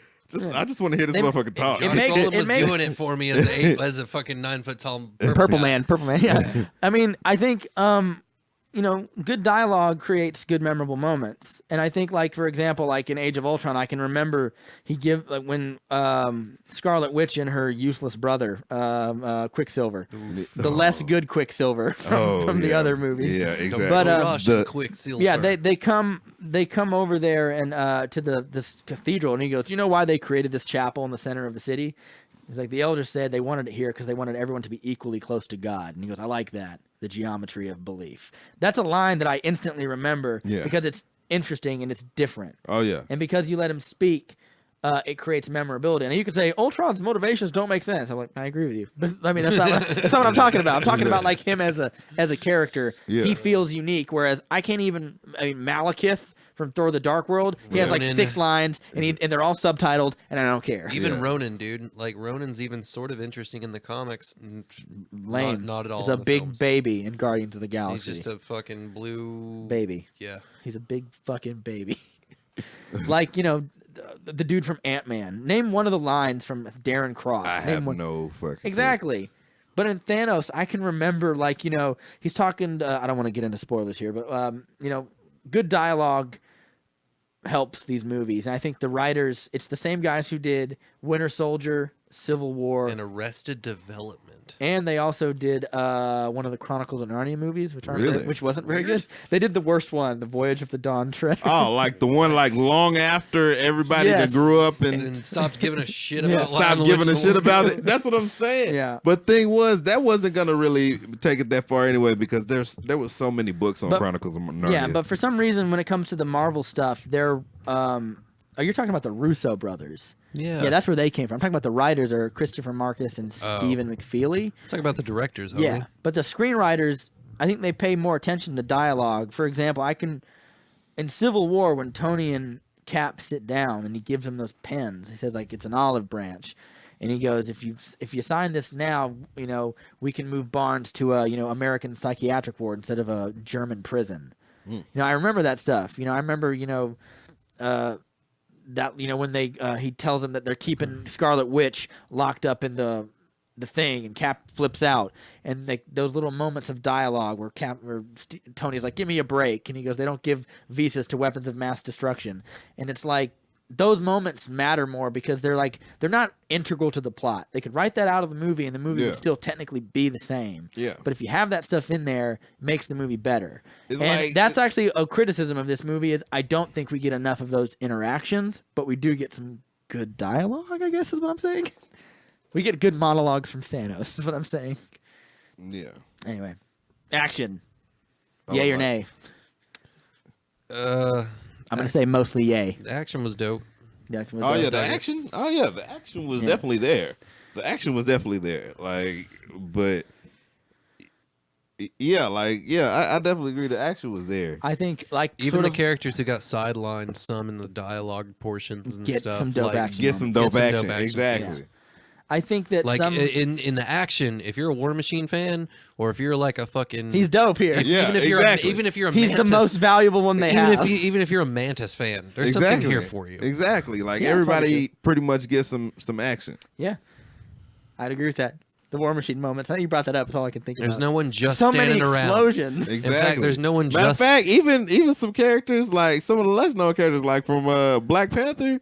I just want to hear this motherfucker talk. John Goldman was doing it for me as a fucking 9 foot tall purple man. Yeah. I mean, I think good dialogue creates good memorable moments. And I think, like, for example, like in Age of Ultron, I can remember when Scarlet Witch and her useless brother, Quicksilver, the less good Quicksilver from the other movie. Yeah, exactly. But Quicksilver. yeah, they come over there and to this cathedral, and he goes, "You know why they created this chapel in the center of the city?" He's like, "The elders said they wanted it here because they wanted everyone to be equally close to God." And he goes, "I like that, the geometry of belief." That's a line that I instantly remember because it's interesting and it's different. Oh yeah. And because you let him speak, it creates memorability. And you could say Ultron's motivations don't make sense. I'm like, I agree with you, but I mean that's not what I'm talking about. I'm talking about like him as a character. Yeah. He feels unique, whereas I can't even. I mean, Malekith from Thor: The Dark World, he has like 6 lines, and they're all subtitled, and I don't care. Even Ronan, dude. Like, Ronan's even sort of interesting in the comics. Lame. Not at all. He's in a the big films. baby in Guardians of the Galaxy. He's just a fucking blue baby. Yeah. He's a big fucking baby. Like, the dude from Ant-Man. Name one of the lines from Darren Cross. I have no fucking Exactly. But in Thanos, I can remember, like, he's talking. I don't want to get into spoilers here, but good dialogue helps these movies. And I think the writers, it's the same guys who did Winter Soldier, Civil War, And Arrested Development. and they also did one of the Chronicles of Narnia movies, which Really? which wasn't very good. They did the worst one, The Voyage of the Dawn Treader. Oh, like the one like long after everybody that Yes. grew up and And stopped giving a shit Yeah. about stopped Lionel giving a Richie. shit about it. That's what I'm saying. Yeah. But thing was, that wasn't gonna really take it that far anyway because there was so many books on But- Chronicles of Narnia. Yeah, but for some reason, when it comes to the Marvel stuff, they're you're talking about the Russo brothers. Yeah. Yeah, that's where they came from. I'm talking about the writers are Christopher Marcus and Stephen McFeely. Talk about the directors, Yeah, homie. but the screenwriters, I think they pay more attention to dialogue. For example, in Civil War when Tony and Cap sit down and he gives them those pens, he says like it's an olive branch, and he goes, if you sign this now, we can move Barnes to a American psychiatric ward instead of a German prison. I remember that stuff. I remember that when they he tells them that they're keeping Scarlet Witch locked up in the thing, and Cap flips out, and those little moments of dialogue where Tony's like, "Give me a break," and he goes, "They don't give visas to weapons of mass destruction," and it's like those moments matter more because they're not integral to the plot. They could write that out of the movie, and the movie would still technically be the same. Yeah. But if you have that stuff in there, it makes the movie better. It's And like- that's actually a criticism of this movie is I don't think we get enough of those interactions, but we do get some good dialogue, I guess is what I'm saying. We get good monologues from Thanos, is what I'm saying. Yeah. Anyway, action. Oh, Yay or like- nay? I'm going to say mostly yay. The action was dope. The action was Oh dope. yeah, the action. Oh yeah, the action was definitely there. The action was definitely there. But I definitely agree. The action was there. I think Even sort the of characters who got sidelined, some in the dialogue portions and Get stuff. some dope action. Get some Get dope some action. dope action Exactly. scenes. I think that Like some in the action, if you're a War Machine fan, or if you're like a fucking, he's dope here. Yeah, even if you're exactly. even if you're a He's Mantis, the most valuable one they even have. even if you're a Mantis fan, there's Exactly. something here for you. Exactly. Like Yeah, that's probably everybody pretty much gets some action. Yeah, I'd agree with that. The War Machine moments. I think you brought that up. That's all I can think There's about. no one just so many standing around. explosions. Exactly. In fact, there's no one Matter of just. fact, even some characters like some of the less known characters like from Black Panther.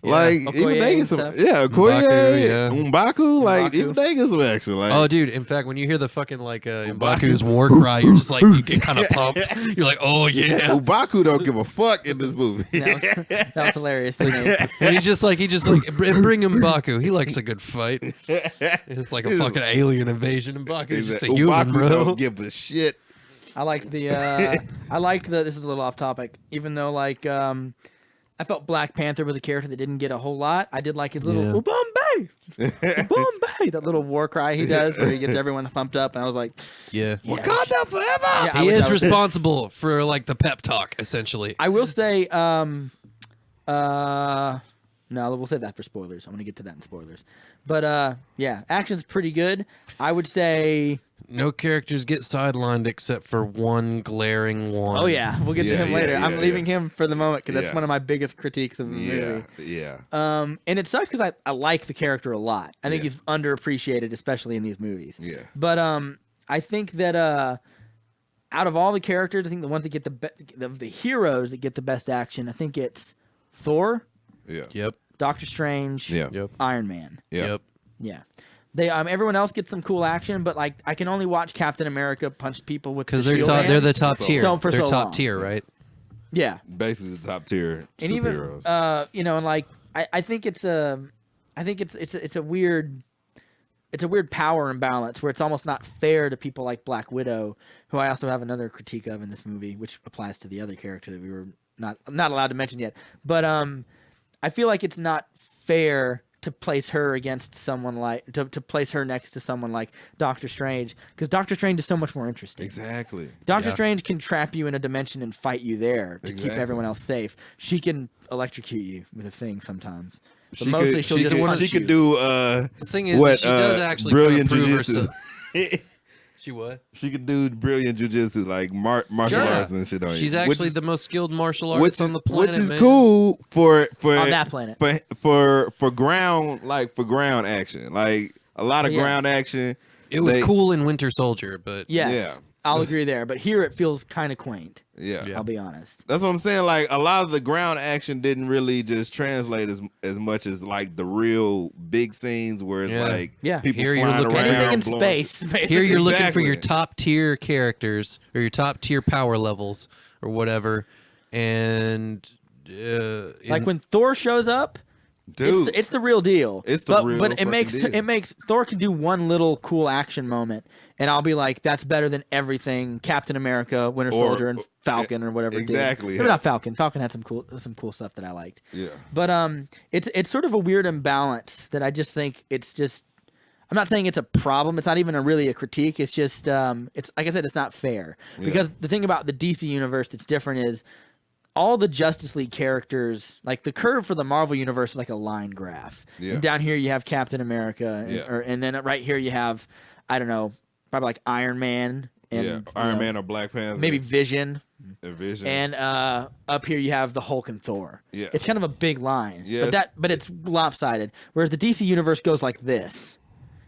Like even Okoye they get and some, stuff. Okoye, yeah. M'Baku, like M'Baku. even they get some action. Like, Oh, dude! In fact, when you hear the fucking like M'Baku's war cry, you're just like you get kind of pumped. You're like, oh yeah. M'Baku don't give a fuck in this movie. That was hilarious. to me. And he just like bring M'Baku. He likes a good fight. It's like a fucking alien invasion. M'Baku's just a human, M'Baku bro. don't give a shit. I liked the. This is a little off topic. Even though I felt Black Panther was a character that didn't get a whole lot. I did like his little Yeah. Bombay, Bombay, that little war cry he does where he gets everyone pumped up, and I was like, Yeah. Wakanda forever. yeah, I He wish is I was- responsible for like the pep talk, essentially. I will say, no, we'll save that for spoilers. I'm gonna get to that in spoilers. But yeah, action's pretty good. I would say, No characters get sidelined except for one glaring one. oh yeah, we'll get to Yeah, him yeah, later. yeah, I'm leaving him for the moment because that's Yeah. one of my biggest critiques of the movie. Yeah. And it sucks because I like the character a lot. I think Yeah. he's underappreciated, especially in these movies. Yeah. But I think that out of all the characters, I think the ones that get the heroes that get the best action, I think it's Thor, Yeah. Yep. Doctor Strange, Yeah. Yep. Iron Man. Yeah. Yep. Yeah. They everyone else gets some cool action, but like I can only watch Captain America punch people with Because the they're shield they're hand. the top So- tier. so for they're so top long. tier, right? Yeah. Basically the top tier And superheroes. even you know, and like I think it's a weird power imbalance where it's almost not fair to people like Black Widow, who I also have another critique of in this movie, which applies to the other character that we were not allowed to mention yet. But I feel like it's not fair to place her against someone like to place her next to someone like Doctor Strange, because Doctor Strange is so much more interesting. Exactly. Doctor Yeah. Strange can trap you in a dimension and fight you there to keep Exactly. everyone else safe. She can electrocute you with a thing sometimes. But She mostly could, she'll she just could, punch she you. could do The thing is, what that she does actually brilliant prove her jujitsu. stuff. She what? She could do brilliant jujitsu like martial Sure. arts and shit on you. She's which actually is- the most skilled martial which artist is, on the planet, which is man. cool for on that planet. for ground ground action, like a lot of Yeah. ground action. It was They- cool in Winter Soldier, but Yes, Yeah. I'll agree there. But here it feels kind of quaint. Yeah. Yeah. I'll be honest. That's what I'm saying. Like a lot of the ground action didn't really just translate as much as like the real big scenes where it's Yeah. like Yeah. people Here you're flying looking- around, Anything in blowing- space, basically. here you're looking for your Exactly. top tier characters or your top tier power levels or whatever, and like when Thor shows up. Dude, It's the real deal. It's the but, real But it fucking makes deal. it makes Thor can do one little cool action moment, and I'll be like, that's better than everything Captain America, Winter Or- Soldier, and Falcon or whatever. exactly, Did. Maybe yeah. not Falcon. Falcon had some cool stuff that I liked. yeah. But it's sort of a weird imbalance that I just think it's just. I'm not saying it's a problem. It's not even really a critique. It's just it's like I said, it's not fair because the thing about the DC universe that's different is all the Justice League characters, like the curve for the Marvel universe is like a line graph. Yeah. And down here you have Captain America, Yeah. and then right here you have, I don't know, probably like Iron Man and Yeah, you Iron know, Man or Black Panther, maybe Vision, and Vision, and up here you have the Hulk and Thor. Yeah. It's kind of a big line, Yeah, but it's lopsided. Whereas the DC universe goes like this.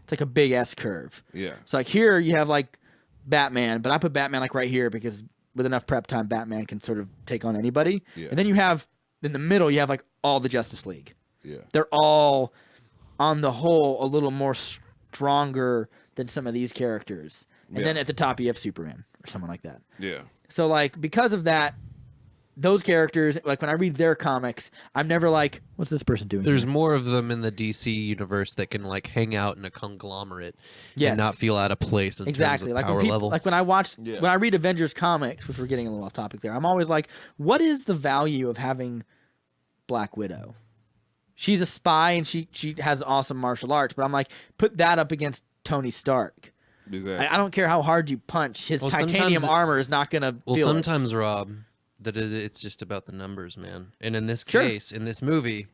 It's like a big S curve. yeah, So like here you have like Batman, but I put Batman like right here because with enough prep time, Batman can sort of take on anybody. Yeah. And then you have in the middle, you have like all the Justice League. yeah, They're all on the whole a little more stronger than some of these characters. And Yeah. then at the top you have Superman or someone like that. yeah. So like because of that, those characters, like when I read their comics, I'm never like, what's this person doing? there's here? more of them in the DC universe that can like hang out in a conglomerate Yes. and not feel out of place in Exactly. terms of Like power when people, level. like when I watch Yeah. when I read Avengers comics, which we're getting a little off topic there, I'm always like, what is the value of having Black Widow? She's a spy and she has awesome martial arts, but I'm like, put that up against Tony Stark. Exactly. I don't care how hard you punch, his Well, titanium sometimes- armor is not gonna Well, feel it. sometimes, Rob, that it's just about the numbers, man. And in this Sure. case, in this movie,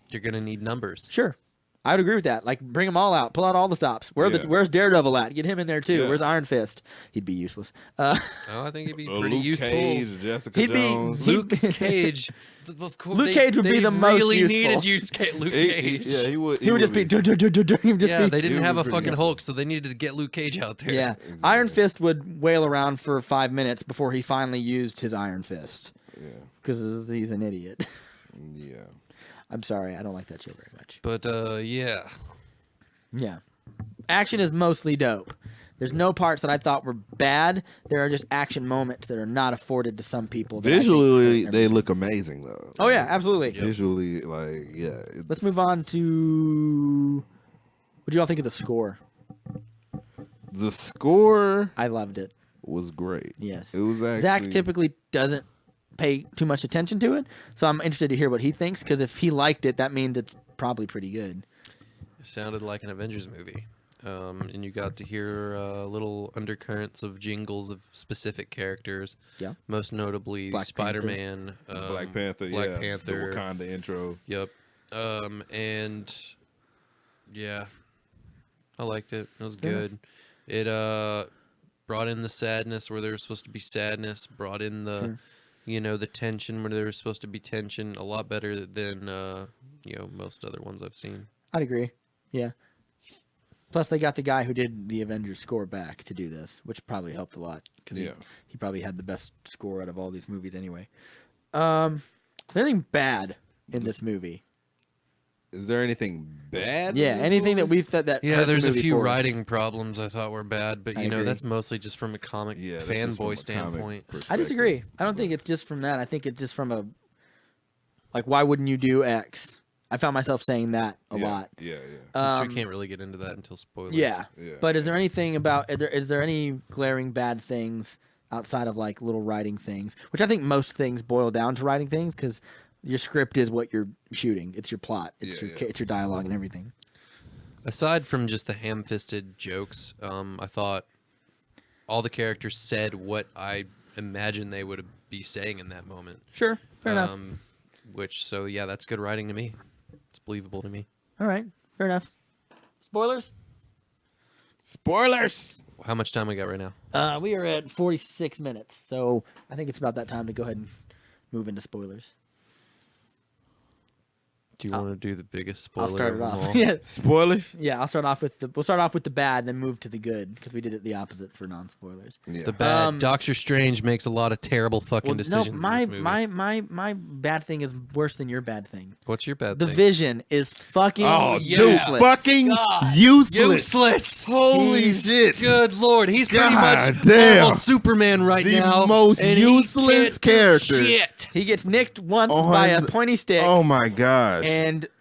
you're gonna need numbers. Sure. I would agree with that. Like, bring them all out. Pull out all the stops. Yeah. Where's Daredevil at? Get him in there, too. Yeah. Where's Iron Fist? He'd be useless. Oh, I think it'd be pretty Luke useful. Cage, Jessica He'd be- Jones. he- Luke Cage. Of course, Luke Cage would be they the most really useful. needed Luke Cage. Yeah, he would. He would just be. be. He would just Yeah, be. they didn't would have be a pretty fucking useful. Hulk, so they needed to get Luke Cage out there. Yeah. Exactly. Iron Fist would wail around for 5 minutes before he finally used his Iron Fist Yeah, because he's an idiot. yeah. I'm sorry. I don't like that show very much. But yeah, Yeah. Action is mostly dope. There's no parts that I thought were bad. There are just action moments that are not afforded to some people. that I think Visually, are- they look amazing though. Oh, yeah. Absolutely. Visually, like yeah. Let's move on to. What do you all think of the score? The score I loved it. was great. Yes. It was actually. Zach typically doesn't pay too much attention to it, so I'm interested to hear what he thinks, because if he liked it, that means it's probably pretty good. it sounded like an Avengers movie. And you got to hear little undercurrents of jingles of specific characters. Yeah. Most notably Black Spider-Man, Black Panther. Black yeah, Panther. The Wakanda intro. Yep. And yeah, I liked it. It was Yeah. good. It brought in the sadness where there was supposed to be sadness. Brought in the, Sure. the tension where there was supposed to be tension. A lot better than most other ones I've seen. I'd agree. Yeah. Plus, they got the guy who did the Avengers score back to do this, which probably helped a lot because Yeah. he probably had the best score out of all these movies anyway. Is there anything bad in this movie? Is there anything bad? Yeah, in this anything that movie? we thought that. Yeah, hurt the there's a movie few for us? writing problems I thought were bad, but I you know agree. that's mostly just from a comic Yeah, that's just from a fanboy comic standpoint. I perspective. disagree. I don't think it's just from that. I think it's just from a like, why wouldn't you do X? I found myself saying that a lot. Yeah. But we can't really get into that until spoilers. Yeah. Yeah. But is there anything about is there any glaring bad things outside of like little writing things, which I think most things boil down to writing things because your script is what you're shooting. It's your plot. It's it's your dialogue and everything. Aside from just the ham-fisted jokes, I thought all the characters said what I imagined they would be saying in that moment. Sure. Fair enough. So yeah, that's good writing to me. It's believable to me. All right. Fair enough. Spoilers? Spoilers. How much time we got right now? We are at 46 minutes, so I think it's about that time to go ahead and move into spoilers. Do you want to do the biggest spoiler? I'll start it of them off. all? Yeah. Spoilers. Yeah, I'll start off with we'll start off with the bad, then move to the good because we did it the opposite for non-spoilers. Yeah. The bad. Doctor Strange makes a lot of terrible fucking decisions in my this movie. my bad thing is worse than your bad thing. What's your bad The thing? Vision is fucking Oh, yeah. dude, fucking useless. Useless. Holy shit. Good lord, he's pretty God much damn. Marvel Superman right The now. most and he useless can't do character. Shit. He gets nicked once On by a the- pointy stick, Oh my gosh.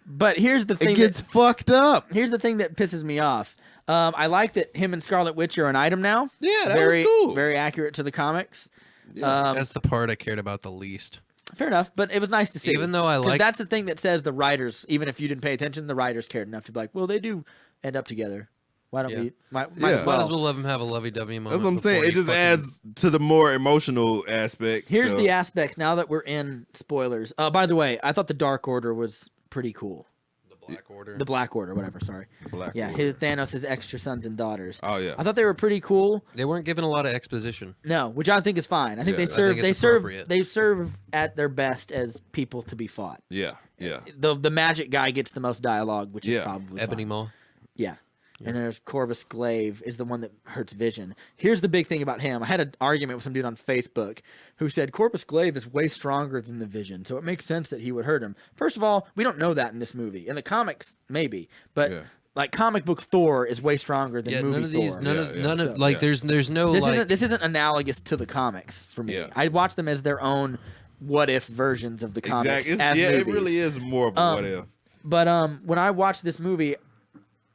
but here's the thing. It gets fucked up. Here's the thing that pisses me off. I like that him and Scarlet Witch are an item now. Yeah, that very, was cool. Very accurate to the comics. That's the part I cared about the least. Fair enough, but it was nice to see. Even though I 'Cause like- that's the thing that says the writers, even if you didn't pay attention, the writers cared enough to be like, well, they do end up together. Why don't Yeah. we? Might Yeah. as well. Might as well let him have a lovey-dovey moment. That's what I'm before saying. he It just fucking- adds to the more emotional aspect. Here's so. the aspects. Now that we're in spoilers. By the way, I thought the Dark Order was pretty cool. the Black Order. The Black Order, whatever. Sorry. Black Yeah, Order. his Thanos' extra sons and daughters. Oh yeah. I thought they were pretty cool. They weren't given a lot of exposition. No, which I think is fine. I think Yeah, they I serve. think They it's serve. appropriate. They serve at their best as people to be fought. Yeah. Yeah. The magic guy gets the most dialogue, which is Yeah. probably Ebony fine. Maw. Yeah. And then there's Corvus Glaive is the one that hurts Vision. Here's the big thing about him. I had an argument with some dude on Facebook who said Corvus Glaive is way stronger than the Vision, so it makes sense that he would hurt him. First of all, we don't know that in this movie. In the comics, maybe, but Yeah. like comic book Thor is way stronger than Yeah, movie none of these, Thor. none Yeah, of, yeah. none of, So- like, Yeah. there's no this like. isn't analogous to the comics for me. Yeah. I watch them as their own what if versions of the comics Exactly. as Yeah, movies. it really is more of a what if. But when I watched this movie,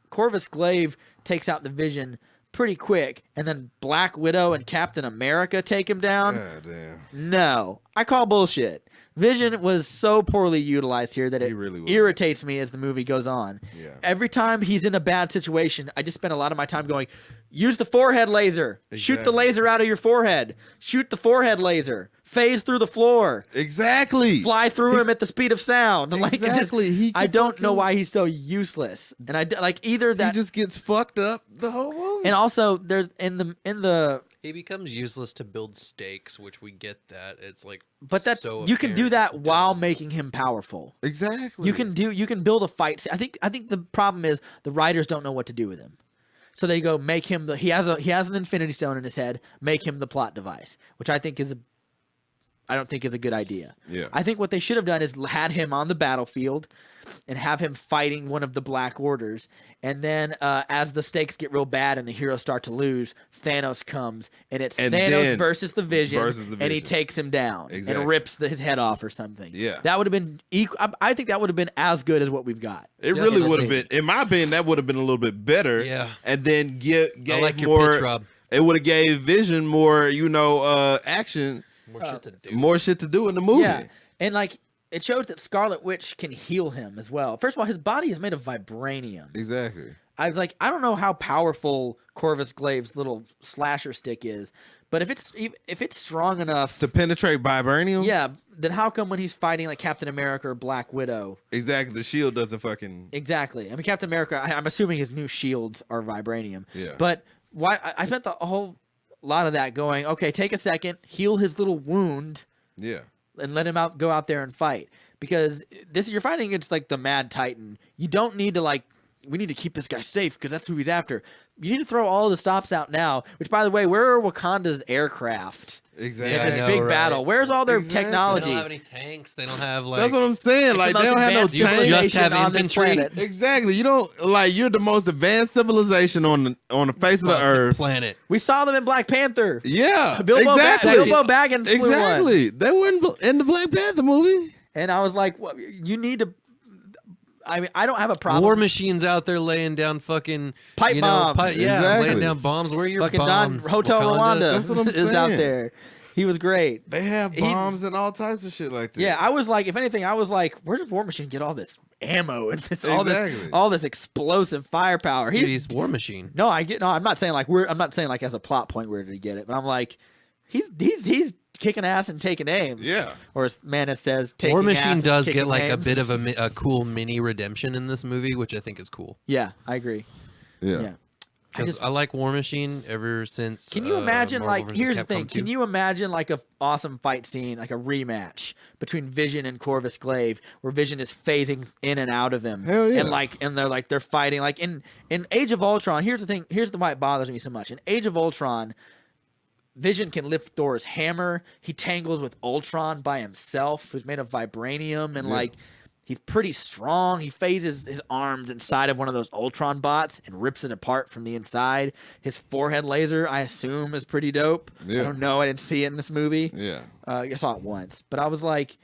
Corvus Glaive takes out the Vision pretty quick, and then Black Widow and Captain America take him down. God damn. No, I call bullshit. Vision was so poorly utilized here that it He really was. irritates me as the movie goes on. Yeah. Every time he's in a bad situation, I just spend a lot of my time going, use the forehead laser. Shoot the Exactly. laser out of your forehead. Shoot the forehead laser. Phase through the floor. Exactly. Fly through him at the speed of sound. Like, it just- Exactly. He I can don't know fucking- why he's so useless. And I like either He that, just gets fucked up the whole movie. and also there's in the He becomes useless to build stakes, which we get that. It's like, but that's so you can do apparent that it's while dumb. making him powerful. Exactly. You can build a fight. I think the problem is the writers don't know what to do with him. So they go make him he has an Infinity Stone in his head, make him the plot device, which I don't think is a good idea. Yeah. I think what they should have done is had him on the battlefield and have him fighting one of the Black Orders. And then as the stakes get real bad and the heroes start to lose, Thanos comes. And it's And Thanos then versus the Vision. versus the And he Vision. takes him down Exactly. and rips his head off or something. Yeah. That would have been equal. I think that would have been as good as what we've got. It Yeah, really that's would have it. been, in my opinion, that would have been a little bit better. Yeah. And then gave I like your more. pitch, Rob. It would have gave Vision more, action, More shit to do. more shit to do in the movie. Yeah. And like it shows that Scarlet Witch can heal him as well. First of all, his body is made of vibranium. Exactly. I was like, I don't know how powerful Corvus Glaive's little slasher stick is, but if it's strong enough, To penetrate vibranium. yeah, then how come when he's fighting like Captain America or Black Widow? Exactly. The shield doesn't fucking. Exactly. I mean, Captain America. I'm assuming his new shields are vibranium. Yeah. But why? I spent the whole lot of that going. Okay, take a second, heal his little wound, Yeah. and let him go out there and fight, because you're fighting against like the Mad Titan. You don't need to like we need to keep this guy safe because that's who he's after. You need to throw all the stops out now. Which, by the way, where are Wakanda's aircraft? Exactly. In Yeah, this I know, big right? battle. Where's all their Exactly. They technology? don't have any tanks. They don't have like. That's what I'm saying. Like, the they most don't have no advanced You tanks. just have on this infantry? planet. Exactly. You don't like. You're the most advanced civilization on the face of the fucking earth. planet. We saw them in Black Panther. Yeah. Bilbo exactly. Baggins flew one. Exactly. They weren't in the Black Panther movie. And I was like, well, you need to. I mean, I don't have a problem. War Machine's out there laying down fucking Pipe bombs. yeah, Exactly. laying down bombs. Where are your Fucking bombs? Don Hotel Wakanda? Rwanda That's what I'm is out saying. there. He was great. They have He- bombs and all types of shit like that. Yeah, I was like, if anything, I was like, where did War Machine get all this ammo and Exactly. all this explosive firepower? Dude, he's War Machine. No, I'm not saying like I'm not saying like as a plot point where did he get it, but I'm like, he's kicking ass and taking aims. Yeah. Or as Manus says, taking War ass Machine and does kicking get like a aims. bit of a cool mini redemption in this movie, which I think is cool. Yeah, I agree. Yeah. Yeah. I Because just- I like War Machine ever since. Can you imagine, Marvel like, vs. here's the Capcom thing. 2. Can you imagine, like, a awesome fight scene, like a rematch between Vision and Corvus Glaive, where Vision is phasing in and out of him? Hell yeah. And they're fighting. Like, in Age of Ultron, here's the thing. Here's why it bothers me so much. In Age of Ultron, Vision can lift Thor's hammer. He tangles with Ultron by himself, who's made of vibranium, and, Yeah. like, he's pretty strong. He phases his arms inside of one of those Ultron bots and rips it apart from the inside. His forehead laser, I assume, is pretty dope. Yeah. I don't know. I didn't see it in this movie. Yeah. I saw it once. But I was like,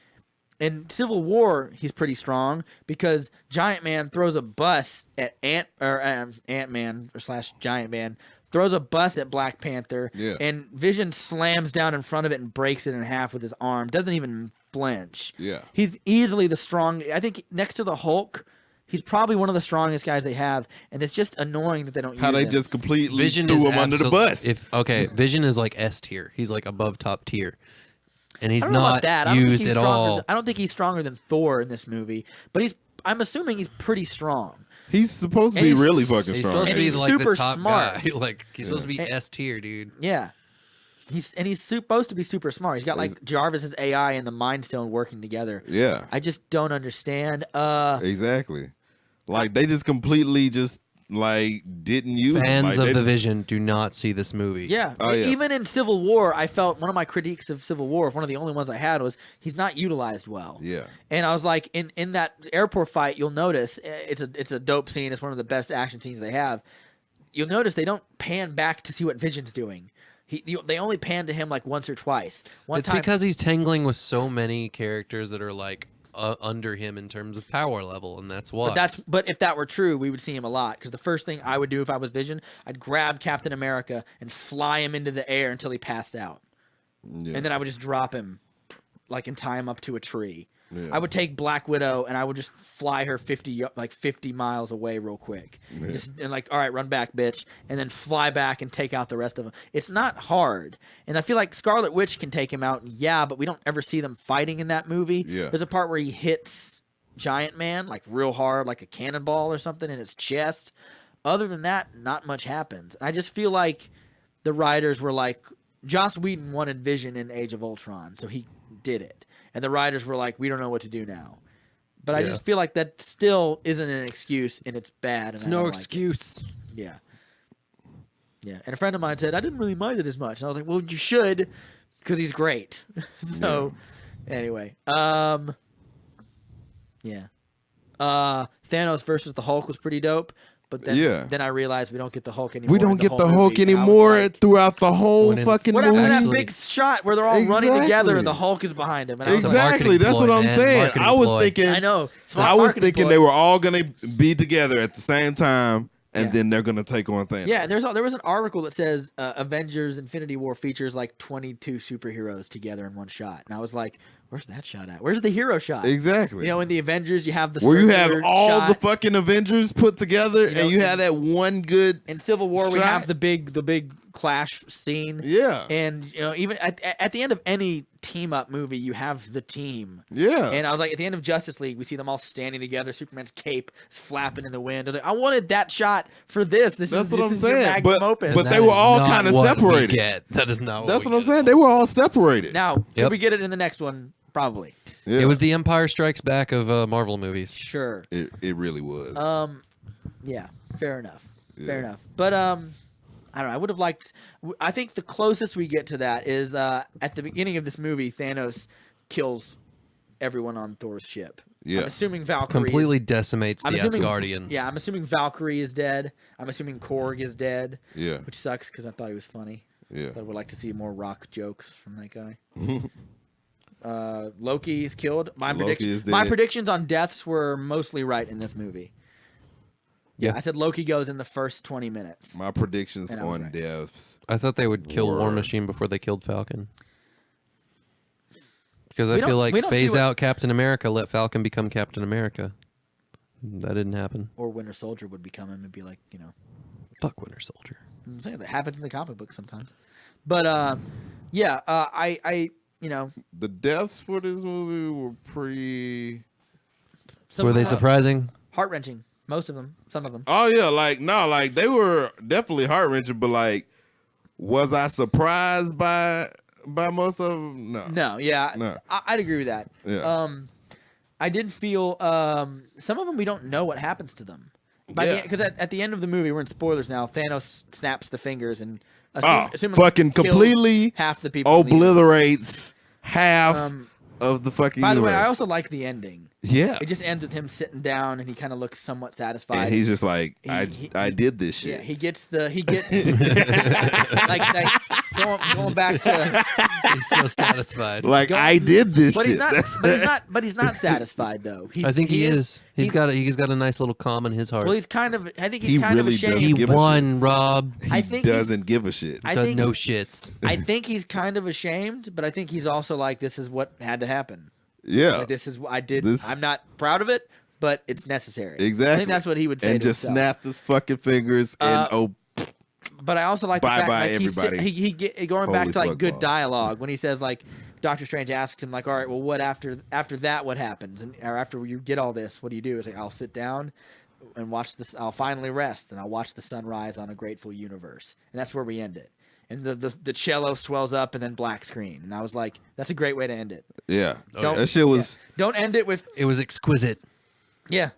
in Civil War, he's pretty strong because Giant Man throws a bus at Ant-Man / Giant Man throws a bus at Black Panther, Yeah. and Vision slams down in front of it and breaks it in half with his arm. Doesn't even flinch. Yeah. He's easily the strong. I think next to the Hulk, he's probably one of the strongest guys they have, and it's just annoying that they don't How use they him. just completely Vision threw is him under the absol- bus. Vision is like S tier. He's like above top tier, and he's I don't know about not that. I don't think used he's at stronger all. I don't think he's stronger than Thor in this movie, but I'm assuming he's pretty strong. He's supposed to And be he's- really fucking He's strong. supposed to And be he's like super the top smart. guy. Like he's supposed to be And- S tier, dude. Yeah. He's supposed to be super smart. He's got like Jarvis's AI and the Mind Stone working together. Yeah. I just don't understand. Exactly. Like they just completely just like didn't use him. Fans Like, of they the just- Vision do not see this movie. Yeah. Oh, yeah. Even in Civil War, I felt one of my critiques of Civil War, one of the only ones I had, was he's not utilized well. Yeah. And I was like, in that airport fight, you'll notice it's a dope scene. It's one of the best action scenes they have. You'll notice they don't pan back to see what Vision's doing. They only pan to him like once or twice. One It's time, because he's tangling with so many characters that are like under him in terms of power level, and that's why. but if that were true, we would see him a lot. Because the first thing I would do if I was Vision, I'd grab Captain America and fly him into the air until he passed out, Yeah. and then I would just drop him, like, and tie him up to a tree. Yeah. I would take Black Widow and I would just fly her 50 miles away real quick. Yeah. And like, all right, run back, bitch, and then fly back and take out the rest of them. It's not hard, and I feel like Scarlet Witch can take him out. Yeah, but we don't ever see them fighting in that movie. Yeah. There's a part where he hits Giant Man like real hard, like a cannonball or something in his chest. Other than that, not much happens. I just feel like the writers were like, Joss Whedon wanted Vision in Age of Ultron, so he did it. And the writers were like, we don't know what to do now. But I Yeah. just feel like that still isn't an excuse, and it's bad. And it's I no don't like it. excuse. Yeah. Yeah. And a friend of mine said, I didn't really mind it as much. And I was like, well, you should, because he's great. So, anyway. Yeah. Thanos versus the Hulk was pretty dope. But then I realized we don't get the Hulk anymore. We in don't the get whole the Hulk movie. And I was anymore like, throughout the whole When in- fucking what movie. happened to that Actually- big shot where they're all running together and the Exactly. Hulk is behind him? And I was like, Exactly. marketing That's what ploy, I'm man. saying. Marketing I was ploy. thinking. I know. Smart I was marketing thinking ploy. they were all gonna be together at the same time, and Yeah. then they're gonna take on Thanos. Yeah, there was an article that says Avengers Infinity War features like 22 superheroes together in one shot. And I was like, where's that shot at? Where's the hero shot? Exactly. You know, in the Avengers, you have the Where you have circular all shot. the fucking Avengers put together, You know, and you have that one good. In Civil War, we shot. have the big clash scene. Yeah. And, you know, even at the end of any team-up movie, you have the team. Yeah. And I was like, at the end of Justice League, we see them all standing together. Superman's cape is flapping in the wind. I was like, I wanted that shot for this. This That's is, what this I'm is your saying. magnum But opus. they That were is all not kinda what we separated. get. That is not That's what what we I'm get saying. at They all. were all separated. Now, Yep. did we get it in the next one? Probably. Yeah. It was the Empire Strikes Back of Marvel movies. Sure. It really was. Yeah, fair enough. Fair Yeah. enough. But I don't know. I would have liked. I think the closest we get to that is at the beginning of this movie, Thanos kills everyone on Thor's ship. Yeah. I'm assuming Valkyrie Completely decimates the Asgardians. Yeah, I'm assuming Valkyrie is dead. I'm assuming Korg is dead. Yeah. Which sucks because I thought he was funny. Yeah. I would like to see more rock jokes from that guy. Loki is killed. Loki is dead. My predictions on deaths were mostly right in this movie. Yeah. I said Loki goes in the first 20 minutes. My predictions And I was on right. deaths. I thought they would kill War Word. Machine before they killed Falcon. Because We I don't- feel like we don't see phase what- out Captain America, let Falcon become Captain America. That didn't happen. Or Winter Soldier would become him and be like, Fuck Winter Soldier. I'm saying that happens in the comic book sometimes. But yeah, I The deaths for this movie were pretty. Were they surprising? Heart wrenching. Most of them. Some of them. Oh yeah, like they were definitely heart wrenching, but like, was I surprised by most of them? No. No, yeah, No. I'd agree with that. Yeah. I did feel some of them we don't know what happens to them. Yeah. Because at the end of the movie, we're in spoilers now. Thanos snaps the fingers and assumingly fucking kills completely half the people. in the universe. obliterates half of the fucking. By the way, I universe. also like the ending. Yeah. It just ends with him sitting down and he kind of looks somewhat satisfied. And he's just like, He- I did this shit. Yeah, he gets like going back to. He's so satisfied. Like Go- I did this But shit. he's not. That's- But he's not satisfied though. I think he is. He's got a nice little calm in his heart. Well, he's kind of. I think he's He kind really of does ashamed. He give a won, Rob. he I think he's- doesn't give a shit. I Does think no shits. I think he's kind of ashamed, but I think he's also like, this is what had to happen. Yeah. Like, this is what I did. This- I'm not proud of it, but it's necessary. Exactly. I think that's what he would say. And to just himself. snapped his fucking fingers and But I also like the fact Bye-bye, like everybody. he going back Holy to like fuck good balls. dialogue when he says like Doctor Strange asks him like, all right, well, what after that what happens, and or after you get all this, what do you do? It's like, I'll sit down and watch this. I'll finally rest and I'll watch the sun rise on a grateful universe, and that's where we end it. And the cello swells up and then black screen, and I was like, that's a great way to end it. yeah. Don't- That shit was Don't end it with It was exquisite. yeah.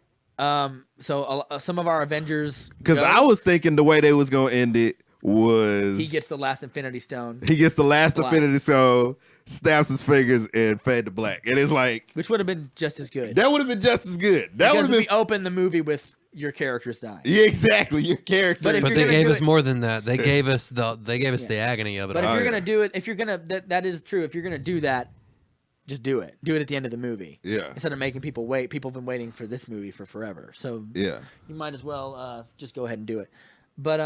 So some of our Avengers because go. I was thinking the way they was gonna end it was He gets the last Infinity Stone, the last Black. Infinity Stone, snaps his fingers and fade to black, and it's like which would have been just as good. that would have been just as good. That would Because have we been open the movie with your characters dying. yeah, exactly your character. But if But you're they gonna gave do us it- more than that. They gave us the agony of it. But if all. you're yeah. gonna do it, if you're gonna that is true. If you're gonna do that, just do it. Do it at the end of the movie. Yeah. Instead of making people wait. People have been waiting for this movie for forever. So yeah, you might as well just go ahead and do it. But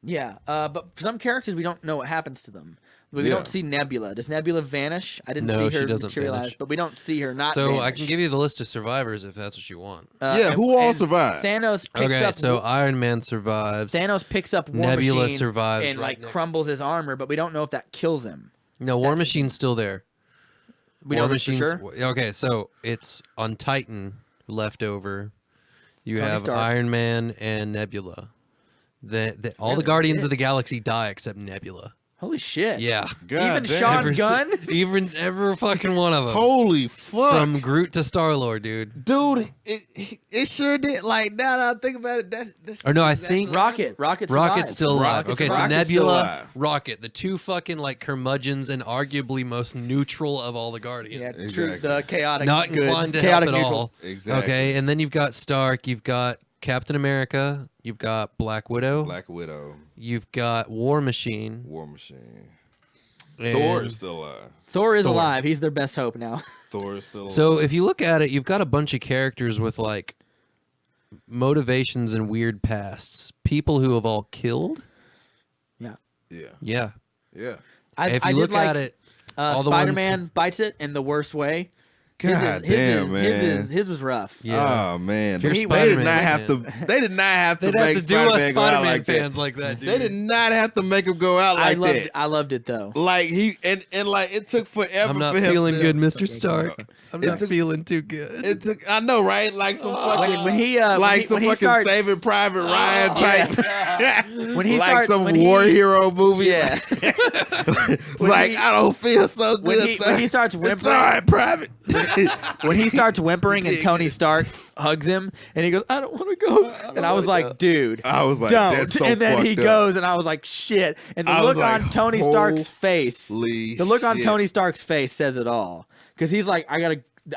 yeah. But for some characters, we don't know what happens to them. We Yeah. don't see Nebula. Does Nebula vanish? I didn't No, see her she doesn't materialize, vanish. but we don't see her not. So vanish. I can give you the list of survivors if that's what you want. Yeah, who all survived? Thanos picks Okay, up. so Iron Man survives. Thanos picks up War Nebula Machine survives and right like next. crumbles his armor, but we don't know if that kills him. No, War Machine's still there. We War know this for Machine's sure. okay. So it's on Titan left over. You Tony have Stark. Iron Man and Nebula. All Really? the Guardians That's of the Galaxy die except Nebula. Holy shit! Yeah, God Even damn. Sean Gunn. even every fucking one of them. Holy fuck, From Groot to Star Lord, dude. dude! It sure did. Like now that I think about it, that's Or no, I exactly think what Rocket's Rocket's survived. still alive. Rocket's Okay, so survived. Rocket's still Nebula, alive. Rocket, the two fucking like curmudgeons and arguably most neutral of all the Guardians. Yeah, it's Exactly. true. The chaotic, Not goods, inclined to chaotic help at neutral. all. Exactly. Okay, and then you've got Stark, you've got Captain America, you've got Black Widow, Black Widow, you've got War Machine, War Machine, and- Thor is still alive. Thor is Thor. alive. He's their best hope now. Thor is still alive. So if you look at it, you've got a bunch of characters with like motivations and weird pasts. People who have all killed. Yeah. yeah, Yeah. yeah. If I you did look like, at it, all the ones- Spider-Man bites it in the worst way. God damn, man. His was rough. Yeah. Oh man, If you're they did Spider-Man not have fan. to. They did not have to they'd have make to do us Spider-Man go out Spider-Man like that. fans like that, dude. They did not have to make him go out like that. I loved it though. Like he and like it took forever. I'm not for him feeling to, good, Mr. Stark. I'm It not took- feeling too good. It took. I know, right? Like some fucking. When he like when he, some when he fucking starts, Saving Private Ryan type. when he like starts, some when war he, hero movie. Yeah. It's When like he- I don't feel so good. when he sir. starts It's all whimpering, right, Private. when he starts whimpering and Tony Stark hugs him and he goes, I don't want to go. And I was like, dude, I was like, don't. that's so and then he fucked up. goes and I was like, shit. And the I look was like, on Tony Stark's face, holy the look on shit. Tony Stark's face says it all. Because he's like,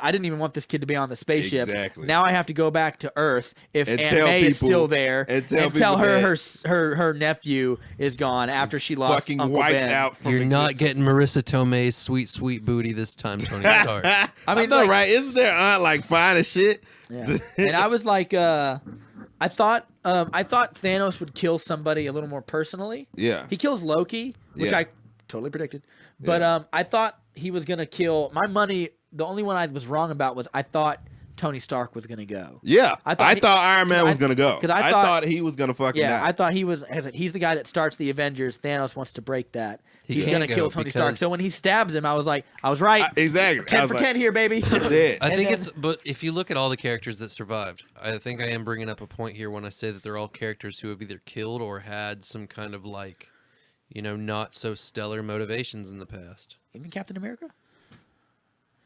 I didn't even want this kid to be on the spaceship. Exactly. Now I have to go back to Earth if And Aunt tell May is people- still there and tell tell people her that her nephew is gone after she lost fucking Uncle wiped Ben. out from You're not existence. getting Marissa Tomei's sweet booty this time, Tony Stark. I mean, know, like- right? Isn't their aunt like fine as shit? Yeah. And I was like, I thought Thanos would kill somebody a little more personally. Yeah. He kills Loki, which Yeah. I totally predicted. But Yeah. I thought he was gonna kill my money. The only one I was wrong about was I thought Tony Stark was gonna go. Yeah, I I thought thought, he- Iron Man was gonna go. 'cause I I thought, thought- he was gonna fucking Yeah, die. I thought he's the guy that starts the Avengers. Thanos wants to break that. He He's can't gonna kill go Tony Stark. because- So when he stabs him, I was like, I was right. Exactly. I 10 was for like, 10 here, baby. dead. I And think then- but if you look at all the characters that survived, I think I am bringing up a point here when I say that they're all characters who have either killed or had some kind of like, not so stellar motivations in the past. You mean Captain America?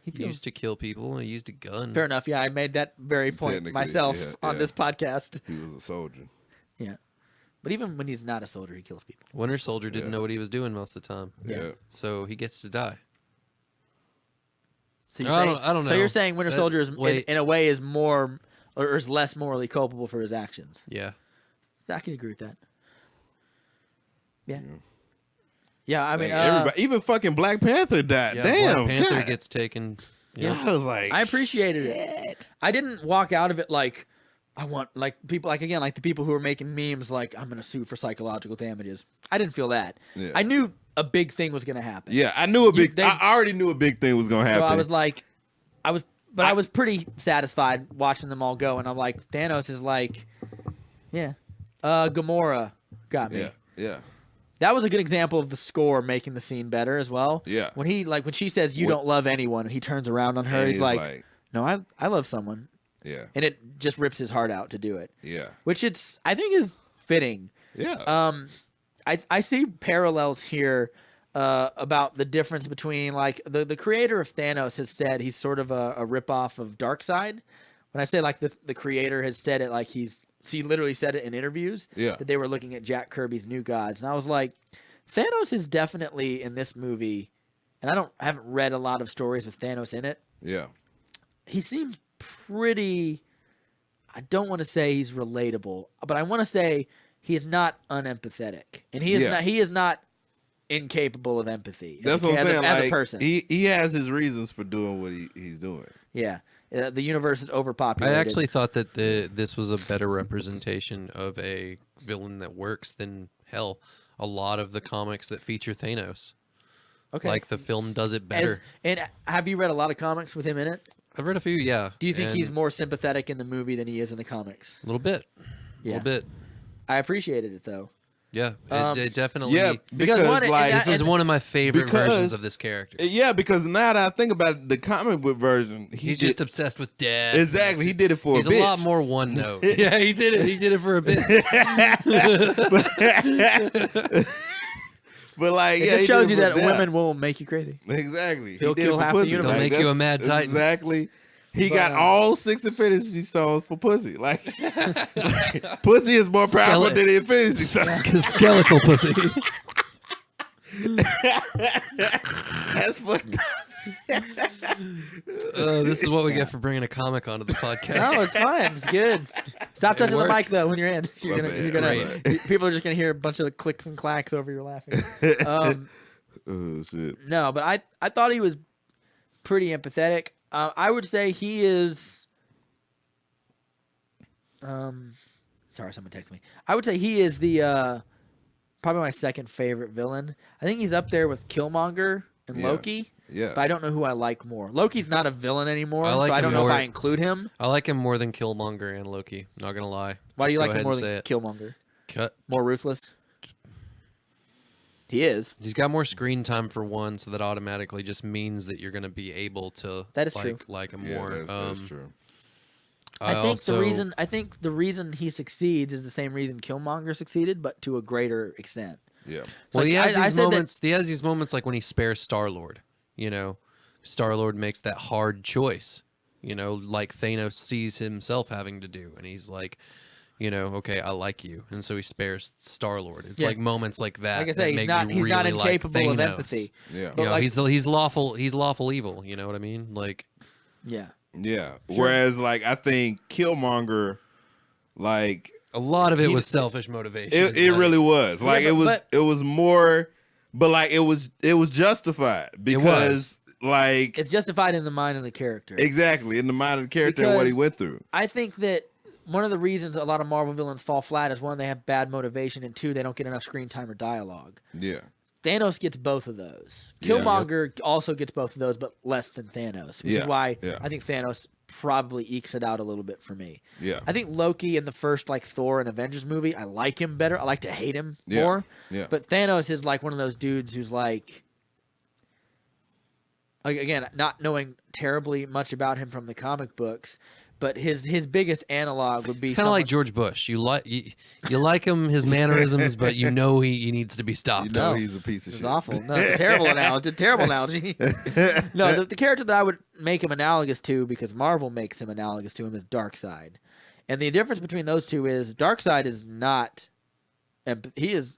He He feels used to kill people and he used a gun. fair enough. Yeah, I made that very point Technically, myself yeah, on yeah. this podcast. He was a soldier. Yeah, but even when he's not a soldier, he kills people. Winter Soldier didn't Yeah. know what he was doing most of the time, Yeah. so he gets to die. So I saying, don't- I don't So know. you're saying Winter That- Soldier is wait. in a way is more or is less morally culpable for his actions. Yeah. I can agree with that. Yeah. Yeah, I mean, Like, everybody, even fucking Black Panther died. Yeah, Damn, Black Panther God. gets taken. I was like, I appreciated it. I didn't walk out of it like I want like people like again like the people who are making memes like I'm gonna sue for psychological damages. I didn't feel that. Yeah. I knew a big thing was gonna happen. Yeah, I knew they- I already knew a big thing was gonna happen. So I was like, I was pretty satisfied watching them all go, and I'm like, Thanos is like, yeah, Gamora got me. yeah, yeah. That was a good example of the score making the scene better as well. Yeah. When when she says you What- don't love anyone, and he turns around on her, And he's like, no, I love someone, yeah, and it just rips his heart out to do it, yeah, which I think is fitting. yeah. I see parallels here about the difference between like the creator of Thanos has said he's sort of a ripoff of Darkseid. When I say like the creator has said it like he literally said it in interviews Yeah. that they were looking at Jack Kirby's New Gods, and I was like, Thanos is definitely in this movie, and I haven't read a lot of stories with Thanos in it. yeah. He seems pretty. I don't want to say he's relatable, but I want to say he is not unempathetic, and he is Yeah. not. He is not incapable of empathy. That's what I'm saying. As like, a person, he has his reasons for doing what he's doing. yeah. The universe is I overpopulated. actually thought that this was a better representation of a villain that works than hell. A lot of the comics that feature Thanos, okay. like the film, does it better. And have you read a lot of comics with him in it? I've read a few, yeah. Do you think and he's more sympathetic in the movie than he is in the comics? a little bit? A Yeah. little bit. I appreciated it though. Yeah, Um, it definitely. Yeah, Because because one- and like that- This is one of my favorite because- versions of this character. yeah, because now that I think about it, the comic book version, He's just obsessed with death. exactly. He did it for He's a bitch. a lot more one note. Yeah, he did it. He did it for a bit. But like, It yeah, just he shows did you it that for death. women will make you crazy. Exactly. He'll He did kill it for half the pussy. universe. They'll make you a that's mad titan. Exactly. He But, got all 6 Infinity Stones for pussy. Like, pussy is more powerful than the Infinity Stones. Skeletal pussy. That's fucked up. This is what we get for bringing a comic onto the podcast. No, it's fine. It's good. Stop touching the mic works. though when you're in. You're Love gonna, it. you're It's gonna, people are just gonna hear a bunch of the clicks and clacks over your laughing. Oh shit. No, but I thought he was pretty empathetic. I would say he is. Sorry, someone texted me. I would say he is the probably my second favorite villain. I think he's up there with Killmonger and Yeah. Loki. Yeah. But I don't know who I like more. Loki's not a villain anymore, I like so I him don't know if more. I include him. I like him more than Killmonger and Loki. Not gonna lie. Why do Just you go like him ahead more and than say it. Killmonger? Cut. More ruthless. He is. He's got more screen time for one, so that automatically just means that you're gonna be able to That is true. like him Yeah, more. that's true. I think also, the reason he succeeds is the same reason Killmonger succeeded, but to a greater extent. Yeah. It's Well, like, he has I these said that- moments. He has these moments like when he spares Star Lord. You know, Star-Lord makes that hard choice, like Thanos sees himself having to do, and he's like, okay, I like you, and so he spares Star-Lord. It's like moments like that. Like I that say, make he's me really not like incapable of Thanos. empathy. Yeah. But like, he's lawful evil. You know what I mean? Like, yeah. Yeah. Whereas, like, I think Killmonger, like, a lot of it was selfish motivation. it really was. Like, but it was more, but like it was justified because like it's justified in the mind of the character. exactly in the mind of the character and what he went through. I think that one of the reasons a lot of Marvel villains fall flat is one, they have bad motivation, and two, they don't get enough screen time or dialogue. Yeah. Thanos gets both of those. Yeah. Killmonger also gets both of those, but less than Thanos, which is why I think Thanos probably ekes it out a little bit for me. Yeah. I think Loki in the first like Thor and Avengers movie, I like him better. I like to hate him more. Yeah. But Thanos is like one of those dudes who's like again, not knowing terribly much about him from the comic books, but his biggest analog would be kind of like George Bush. You like him, his mannerisms, but he needs to be stopped. He's a piece of It's shit. awful. No, it's a terrible analogy. It's a terrible analogy. No, the character that I would make him analogous to, because Marvel makes him analogous to him, is Darkseid. And the difference between those two is Darkseid is not he is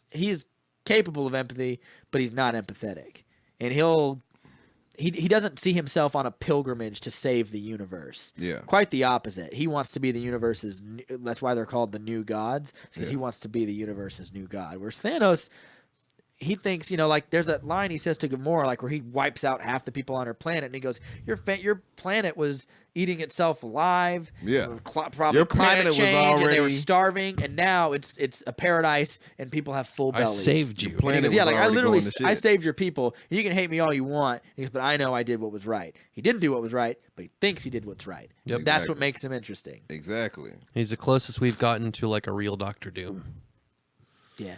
capable of empathy, but he's not empathetic. And he doesn't see himself on a pilgrimage to save the universe. Yeah. Quite the opposite. He wants to be the universe's that's why they're called the new gods, because he wants to be the universe's new god. Whereas Thanos, he thinks, like there's that line he says to Gamora, like where he wipes out half the people on her planet, and he goes, "Your planet was eating itself alive. Yeah. Probably Your climate planet was change, and they were already- starving, and now it's a paradise, and people have full I bellies." saved you. And he Planet goes, "Yeah, was like I already literally, going to I shit." saved your people. You can hate me all you want." He goes, "But I know I did what was right." He didn't do what was right, but he thinks he did what's right. Yep. That's Exactly. what makes him interesting. Exactly. He's the closest we've gotten to like a real Doctor Doom. Yeah.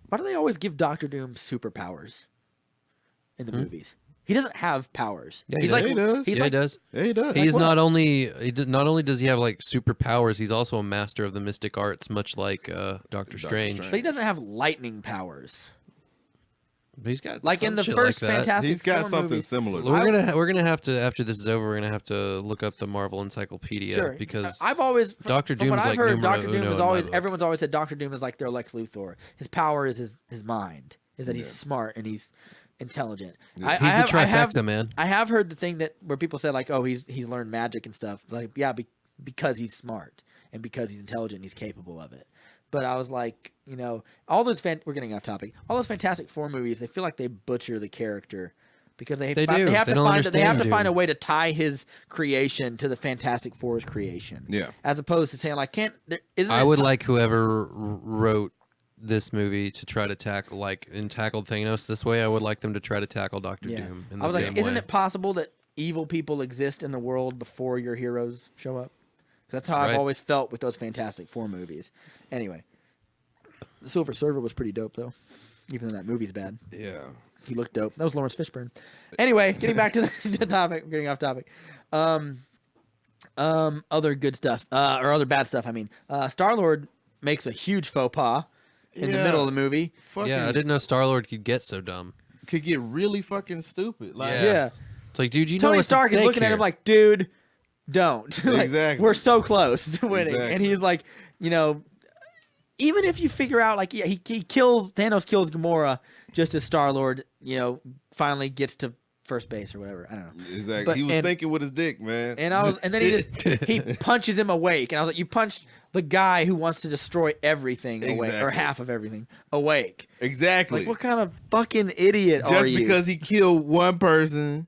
Why do they always give Doctor Doom superpowers in the movies? He doesn't have powers. Yeah, he he's does. like, He does. He's Yeah, like, he does. Yeah, he does. He's what? not only does he have like superpowers, he's also a master of the mystic arts, much like Doctor Strange. but he doesn't have lightning powers. But he's got Like some in the shit first like that. Fantastic He's got Four something movies. similar. We're gonna have to, after this is over, we're gonna have to look up the Marvel Encyclopedia Sure. because I've always Dr. from what Doom's I've like heard, numero Dr. Doom uno is in my always book. everyone's always said Dr. Doom is like their Lex Luthor. His power is his mind. Is that he's smart and he's intelligent. he's the trifecta, man. I have heard the thing that where people said like, oh, he's learned magic and stuff. Like, yeah, because he's smart and because he's intelligent, and he's capable of it. But I was like, all those we're getting off topic. All those Fantastic Four movies, they feel like they butcher the character because they do. have They to don't find understand find a Doom. way to tie his creation to the Fantastic Four's creation. Yeah. As opposed to saying like, I would like whoever wrote this movie to try to tackle Thanos this way. I would like them to try to tackle Doctor Doom in I the was same like, isn't way. it possible that evil people exist in the world before your heroes show up? That's how I've Right. always felt with those Fantastic Four movies. Anyway, the Silver Surfer was pretty dope though, even though that movie's bad. Yeah. He looked dope. That was Lawrence Fishburne. Anyway, getting back to the topic, getting off topic. Other good stuff, or other bad stuff. I mean, Star-Lord makes a huge faux pas in the Yeah. middle of the movie. Fucking Yeah, I didn't know Star-Lord could get so dumb. could get really fucking stupid. Like, Yeah. It's like, dude, you know Tony what's Stark at is stake looking at here. him like, dude, don't. Like, Exactly. we're so close to winning. Exactly. And he's like, even if you figure out, like, yeah, Thanos kills Gamora just as Star-Lord, finally gets to first base or whatever. I don't know. Exactly. But- He was and- thinking with his dick, man. And then he punches him awake. And I was like, you punched the guy who wants to destroy everything awake, or Exactly. half of everything awake. Exactly. Like, what kind of fucking idiot are Just you? because he killed one person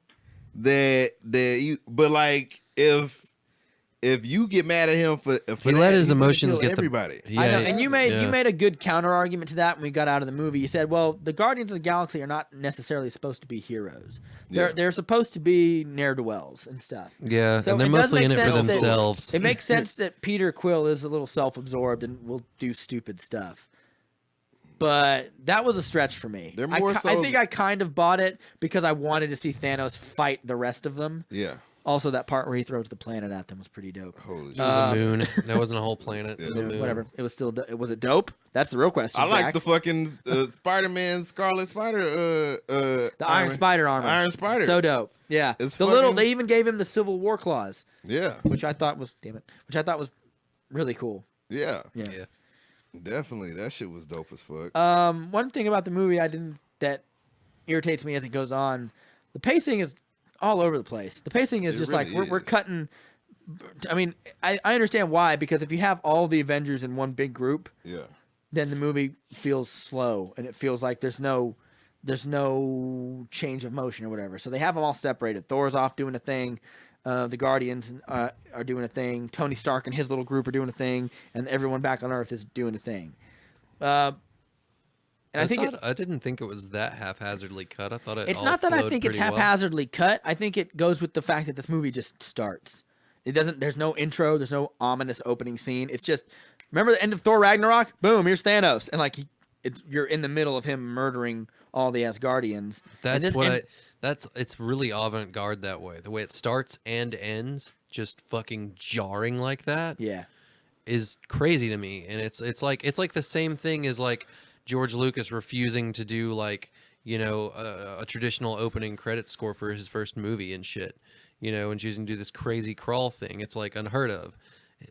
that you, but like if you get mad at him for He that, let his he's gonna emotions kill get everybody. The, I know, yeah, and you made yeah. a good counter argument to that when we got out of the movie. You said, "Well, the Guardians of the Galaxy are not necessarily supposed to be heroes. Yeah. They're supposed to be ne'er do wells and stuff." Yeah, So and they're it does mostly in make it for sense that- themselves. It makes sense that Peter Quill is a little self-absorbed and will do stupid stuff. But that was a stretch for me. They're more I so- think I kind of bought it because I wanted to see Thanos fight the rest of them. Yeah. Also, that part where he throws the planet at them was pretty dope. Holy It shit. was a moon. That wasn't a whole planet. It was a moon. Whatever. It was still. Was it dope? That's the real question. I like Zach. the fucking Spider-Man Scarlet Spider. The Iron Spider armor. Iron Spider. So dope. Yeah. It's the little. fucking- They even gave him the Civil War claws, Yeah. which I thought was which I thought was really cool. Yeah. Yeah. Yeah. Definitely. That shit was dope as fuck. One thing about the movie that irritates me as it goes on, the pacing is all over the place. The pacing is It just really like we're is. cutting. I mean, I understand why, because if you have all the Avengers in one big group, Yeah. then the movie feels slow and it feels like there's no change of motion or whatever. So they have them all separated. Thor's off doing a thing. The Guardians are doing a thing. Tony Stark and his little group are doing a thing, and everyone back on Earth is doing a thing. And I think I didn't think it was that haphazardly cut. I thought it's all not that I flowed think it's pretty well. haphazardly cut. I think it goes with the fact that this movie just starts. It doesn't. There's no intro. There's no ominous opening scene. It's just remember the end of Thor Ragnarok. Boom, here's Thanos, and like you're in the middle of him murdering all the Asgardians. And It's really avant-garde that way. The way it starts and ends, just fucking jarring like that, Yeah. is crazy to me. And it's like the same thing as like George Lucas refusing to do like, you know, a traditional opening credit score for his first movie and shit, you know, and choosing to do this crazy crawl thing. It's like unheard of.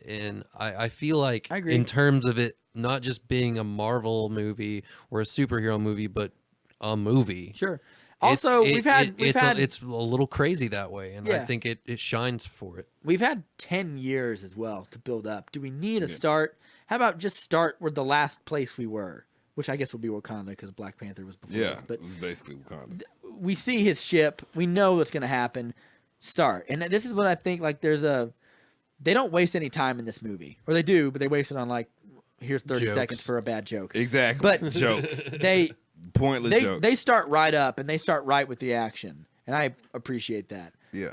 And I feel like I agree. in terms of it not just being a Marvel movie or a superhero movie, but a movie. Sure. Also, we've had it's a little crazy that way, and I Yeah. think it shines for it. we've had 10 years as well to build up. Do we need a start? How about just start with the last place we were, which I guess would be Wakanda because Black Panther was before Yeah. us. But It was basically Wakanda. we see his ship. We know what's going to happen. Start. And this is what I think, like, they don't waste any time in this movie. Or they do, but they waste it on, like, here's 30 Jokes. seconds for a bad joke. Exactly. But jokes. They Pointless jokes. they start right up, and they start right with the action. And I appreciate that. Yeah.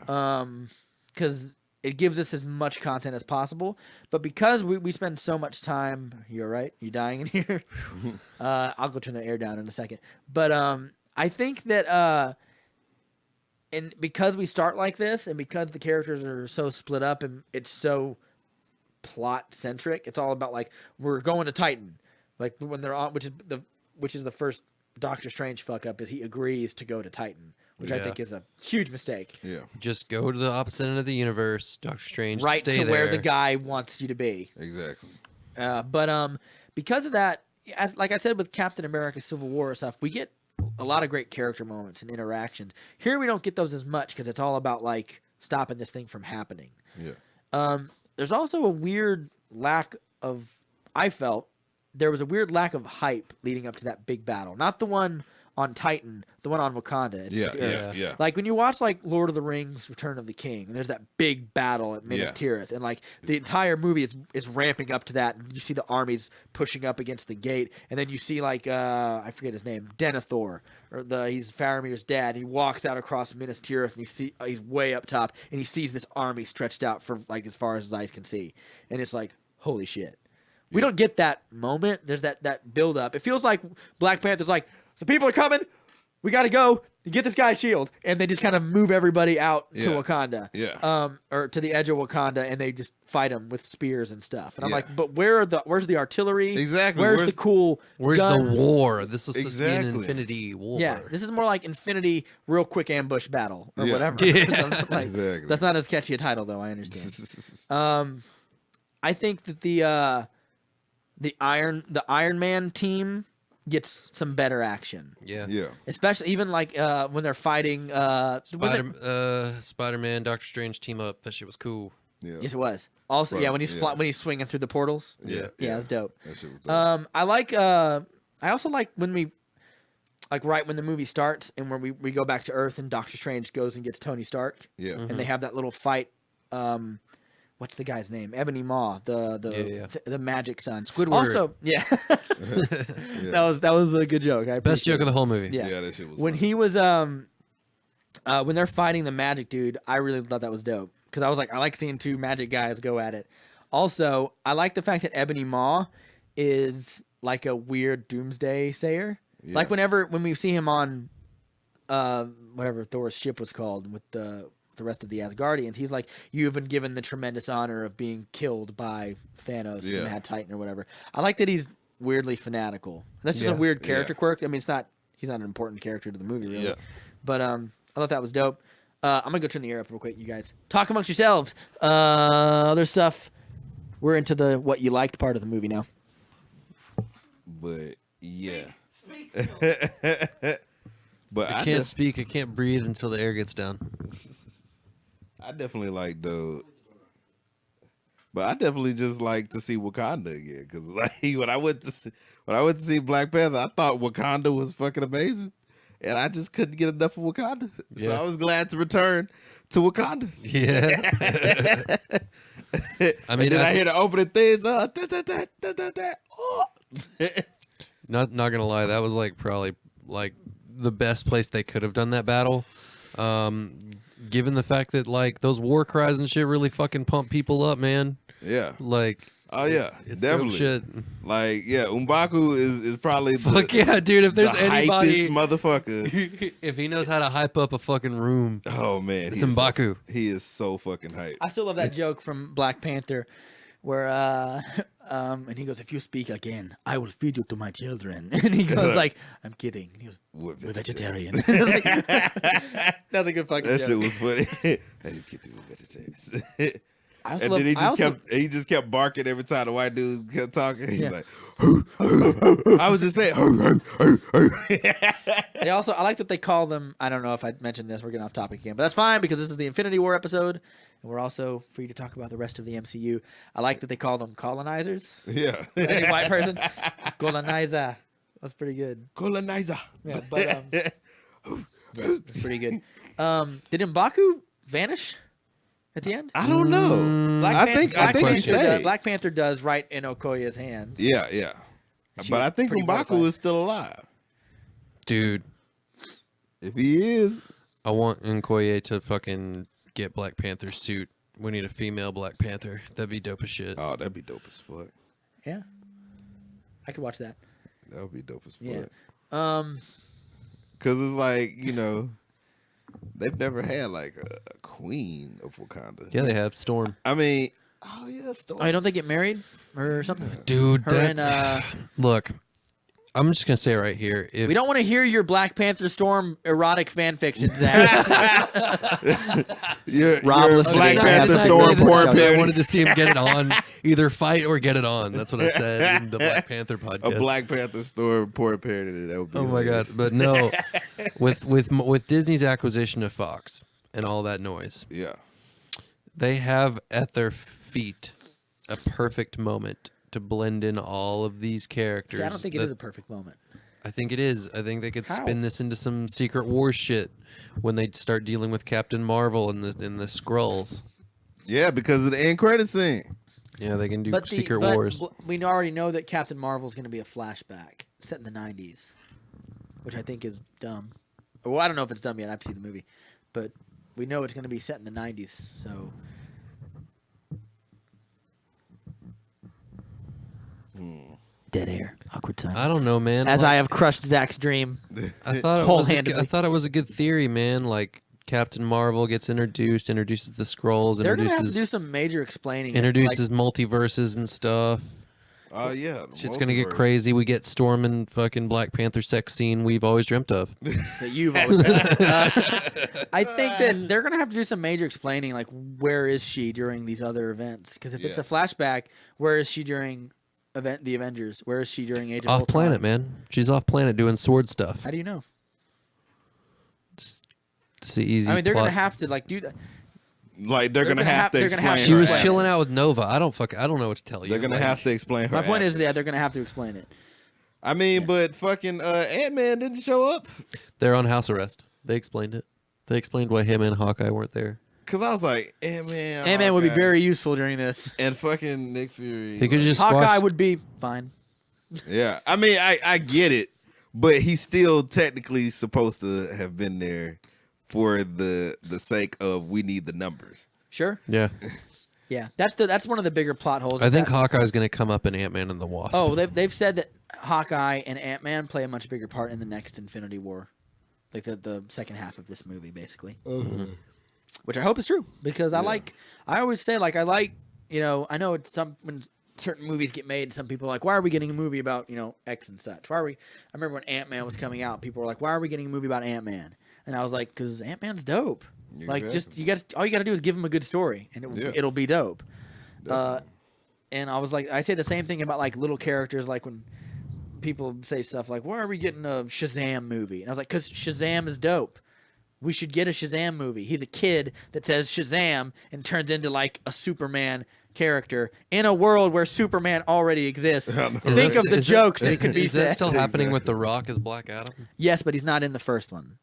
Because it gives us as much content as possible. But because we spend so much time, you all right? You dying in here? I'll go turn the air down in a second. But I think that and because we start like this, and because the characters are so split up, and it's so plot centric, it's all about like we're going to Titan, like when they're on, which is the first Doctor Strange fuck up, is he agrees to go to Titan, which I Yeah. think is a huge mistake. Yeah. Just go to the opposite end of the universe, Doctor Strange. Right stay to where there. the guy wants you to be. Exactly. But because of that, as like I said with Captain America: Civil War stuff, we get a lot of great character moments and interactions. Here we don't get those as much because it's all about like stopping this thing from happening. Yeah. There's also a weird lack of. I felt there was a weird lack of hype leading up to that big battle. Not the one on Titan, the one on Wakanda. Yeah. at the Yeah. Earth. Yeah. Like when you watch like Lord of the Rings: Return of the King, and there's that big battle at Minas Yeah. Tirith, and like the entire movie is ramping up to that, and you see the armies pushing up against the gate, and then you see like I forget his name, Denethor, or he's Faramir's dad. He walks out across Minas Tirith, and he's way up top, and he sees this army stretched out for like as far as his eyes can see, and it's like holy shit. We don't get that moment. There's that build up. It feels like Black Panther's like, so people are coming. We got to go and get this guy's shield, and they just kind of move everybody out to Yeah. Wakanda, Yeah. or to the edge of Wakanda, and they just fight them with spears and stuff. And I'm Yeah. like, but where's the artillery? Exactly. Where's the Where's- cool? Where's guns? the war? This is supposed to be an Exactly. Infinity War. Yeah, this is more like Infinity, real quick ambush battle or Yeah. whatever. Yeah. Like, Exactly. That's not as catchy a title though. I understand. I think that the Iron Man team gets some better action. Yeah. yeah. Especially even like when they're fighting. Spider-Man, Doctor Strange team up. That shit was cool. Yeah. Yes, it was. Also, Right, yeah, when he's yeah. when he's swinging through the portals. Yeah. Yeah, that's dope. That shit was dope. I like. I also like when we, like right when the movie starts and where we go back to Earth and Doctor Strange goes and gets Tony Stark. Yeah. And they have that little fight. What's the guy's name? Ebony Maw, the magic son. Squidward. Also, yeah, Yeah. that was a good joke. I Best appreciate joke of it. the whole movie. Yeah. Yeah, that shit was When funny. he was when they're fighting the magic dude, I really thought that was dope because I was like, I like seeing two magic guys go at it. Also, I like the fact that Ebony Maw is like a weird doomsday sayer. Yeah. Like when we see him on whatever Thor's ship was called with the the rest of the Asgardians. He's like, you've been given the tremendous honor of being killed by Thanos and Mad Titan or whatever. I like that he's weirdly fanatical. That's just a weird character quirk. I mean, he's not an important character to the movie, really. Yeah. But I thought that was dope. I'm going to go turn the air up real quick, you guys. Talk amongst yourselves. Other stuff. We're into the what you liked part of the movie now. But, yeah. But I can't speak. I can't breathe until the air gets down. I definitely like though. But I definitely just like to see Wakanda again because like when I went to see Black Panther, I thought Wakanda was fucking amazing, and I just couldn't get enough of Wakanda. Yeah. So I was glad to return to Wakanda. Yeah. I mean, I hear the opening things. Not gonna lie, that was like probably like the best place they could have done that battle. Given the fact that like those war cries and shit really fucking pump people up, man. Yeah. Like, oh yeah, it's definitely. dope shit. Like, yeah, M'Baku is probably fuck yeah, dude. If there's anybody, motherfucker, if he knows how to hype up a fucking room, oh man, it's M'Baku. He is so fucking hype. I still love that joke from Black Panther, where and he goes, "If you speak again, I will feed you to my children." And he goes like, "I'm kidding." And he goes, "We're vegetarian." That's a good fucking that joke. shit was funny. Hey, you can't do vegetarians. And then he just kept barking every time the white dude kept talking. He's like, I was just saying, I like that they call them. I don't know if I mentioned this. We're getting off topic again, but that's fine because this is the Infinity War episode, and we're also free to talk about the rest of the MCU. I like that they call them colonizers. Yeah, any white person, colonizer. That's pretty good. Colonizer. Yeah, but it's pretty good. Did M'Baku vanish at the end? I don't know. I think Black Panther does right in Okoye's hands. Yeah. But I think M'Baku is still alive. Dude. If he is. I want Okoye to fucking get Black Panther's suit. We need a female Black Panther. That'd be dope as shit. Oh, that'd be dope as fuck. Yeah. I could watch that. That would be dope as fuck. Yeah. Because it's like, you know, they've never had like a queen of Wakanda. Yeah, they have. Storm. I mean, oh yeah, Storm. Oh, don't they get married or something? Dude, look, I'm just gonna say right here. If we don't want to hear your Black Panther Storm erotic fan fiction, Zach. Rob, Black Panther Storm porn parody. I wanted to see him get it on, either fight or get it on. That's what I said in the Black Panther podcast. A Black Panther Storm porn parody. That would be. Oh my god! But no, with Disney's acquisition of Fox and all that noise, yeah, they have at their feet a perfect moment to blend in all of these characters. See, I don't think it is a perfect moment. I think it is. I think they could spin this into some Secret Wars shit when they start dealing with Captain Marvel and the Skrulls. Yeah, because of the end credit scene. Yeah, they can do Secret Wars. We already know that Captain Marvel is going to be a flashback set in the 90s, which I think is dumb. Well, I don't know if it's dumb yet. I've seen the movie. But we know it's going to be set in the 90s, so... Dead air, awkward silence. I don't know, man. As I have crushed Zach's dream. I thought it was a good theory, man. Like Captain Marvel gets introduces the Skrulls. They're gonna have to do some major explaining. Introduces multiverses and stuff. Oh yeah, shit's gonna get crazy. We get Storm and fucking Black Panther sex scene we've always dreamt of. That you've always dreamt of. I think that they're gonna have to do some major explaining, like where is she during these other events? Because if it's a flashback, where is she during the Avengers? Where is she during Age of Ultron? Off planet, man. She's off planet doing sword stuff. How do you know? It's the easy. I mean, they're plot. gonna have to like do that. Like they're gonna have to explain. She was chilling out with Nova. I don't know what to tell you. They're gonna have to explain her. My point is that they're gonna have to explain it. I mean, but fucking Ant-Man didn't show up. They're on house arrest. They explained it. They explained why him and Hawkeye weren't there. Cause I was like, Ant-Man would be very useful during this. And fucking Nick Fury. They could just Hawkeye would be fine. Yeah, I mean, I get it, but he's still technically supposed to have been there for the sake of we need the numbers. Sure. Yeah. Yeah, that's one of the bigger plot holes. I think Hawkeye's going to come up in Ant-Man and the Wasp. Oh, they've said that Hawkeye and Ant-Man play a much bigger part in the next Infinity War, like the second half of this movie, basically. which I hope is true because I always say like I like, I know it's when certain movies get made, some people are like, why are we getting a movie about, X and such? I remember when Ant-Man was coming out, people were like, why are we getting a movie about Ant-Man? And I was like, because Ant-Man's dope. Exactly. Like all you got to do is give him a good story and it'll be dope. And I was like, I say the same thing about like little characters, like when people say stuff like, why are we getting a Shazam movie? And I was like, because Shazam is dope. We should get a Shazam movie. He's a kid that says Shazam and turns into like a Superman character in a world where Superman already exists. Think of the jokes that could be said. Is that still happening with The Rock as Black Adam? Yes, but he's not in the first one.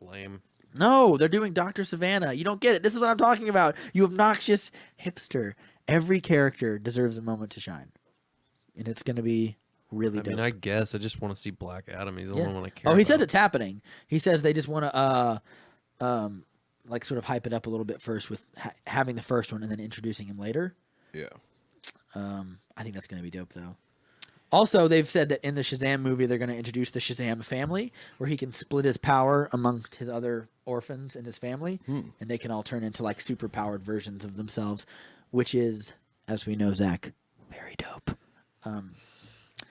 Lame. No, they're doing Dr. Savannah. You don't get it. This is what I'm talking about. You obnoxious hipster. Every character deserves a moment to shine. And it's going to be really dope. I mean, I guess I just want to see Black Adam. He's the only one I care Oh, he about. said it's happening. He says they just want to like sort of hype it up a little bit first with having the first one and then introducing him later. Yeah. I think that's going to be dope though. Also, they've said that in the Shazam movie they're going to introduce the Shazam family where he can split his power amongst his other orphans in his family and they can all turn into like super powered versions of themselves, which is, as we know, Zach, very dope.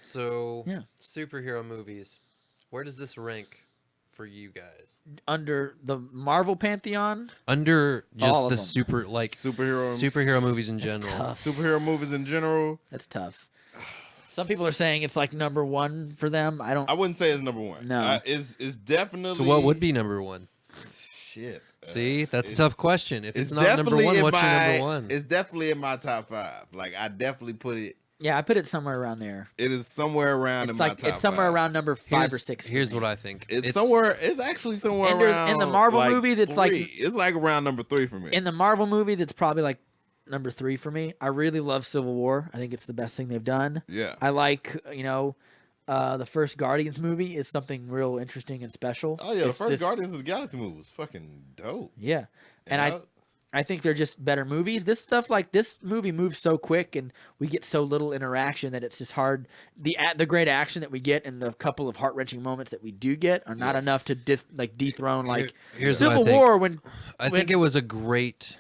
So, superhero movies. Where does this rank for you guys? Under the Marvel pantheon? Under All just of the them. superhero movies in general. Tough. Superhero movies in general. That's tough. Some people are saying it's like number one for them. I wouldn't say it's number one. No. It's definitely. So what would be number one? Shit. See, that's a tough question. If it's not number one, what's your number one? It's definitely in my top 5. Like I definitely put it. Yeah, I put it somewhere around there. It is somewhere around in my top 5. It's somewhere around number 5 or 6. Here's what I think. It's somewhere. It's actually somewhere around. In the Marvel movies, it's 3. It's like around number 3 for me. In the Marvel movies, it's probably like number 3 for me. I really love Civil War. I think it's the best thing they've done. Yeah. I like, the first Guardians movie is something real interesting and special. Oh yeah, the first Guardians of the Galaxy movie was fucking dope. Yeah, and I think they're just better movies. This stuff, like this movie, moves so quick, and we get so little interaction that it's just hard. The great action that we get and the couple of heart wrenching moments that we do get are not enough to dethrone like Civil War. I think it was a great,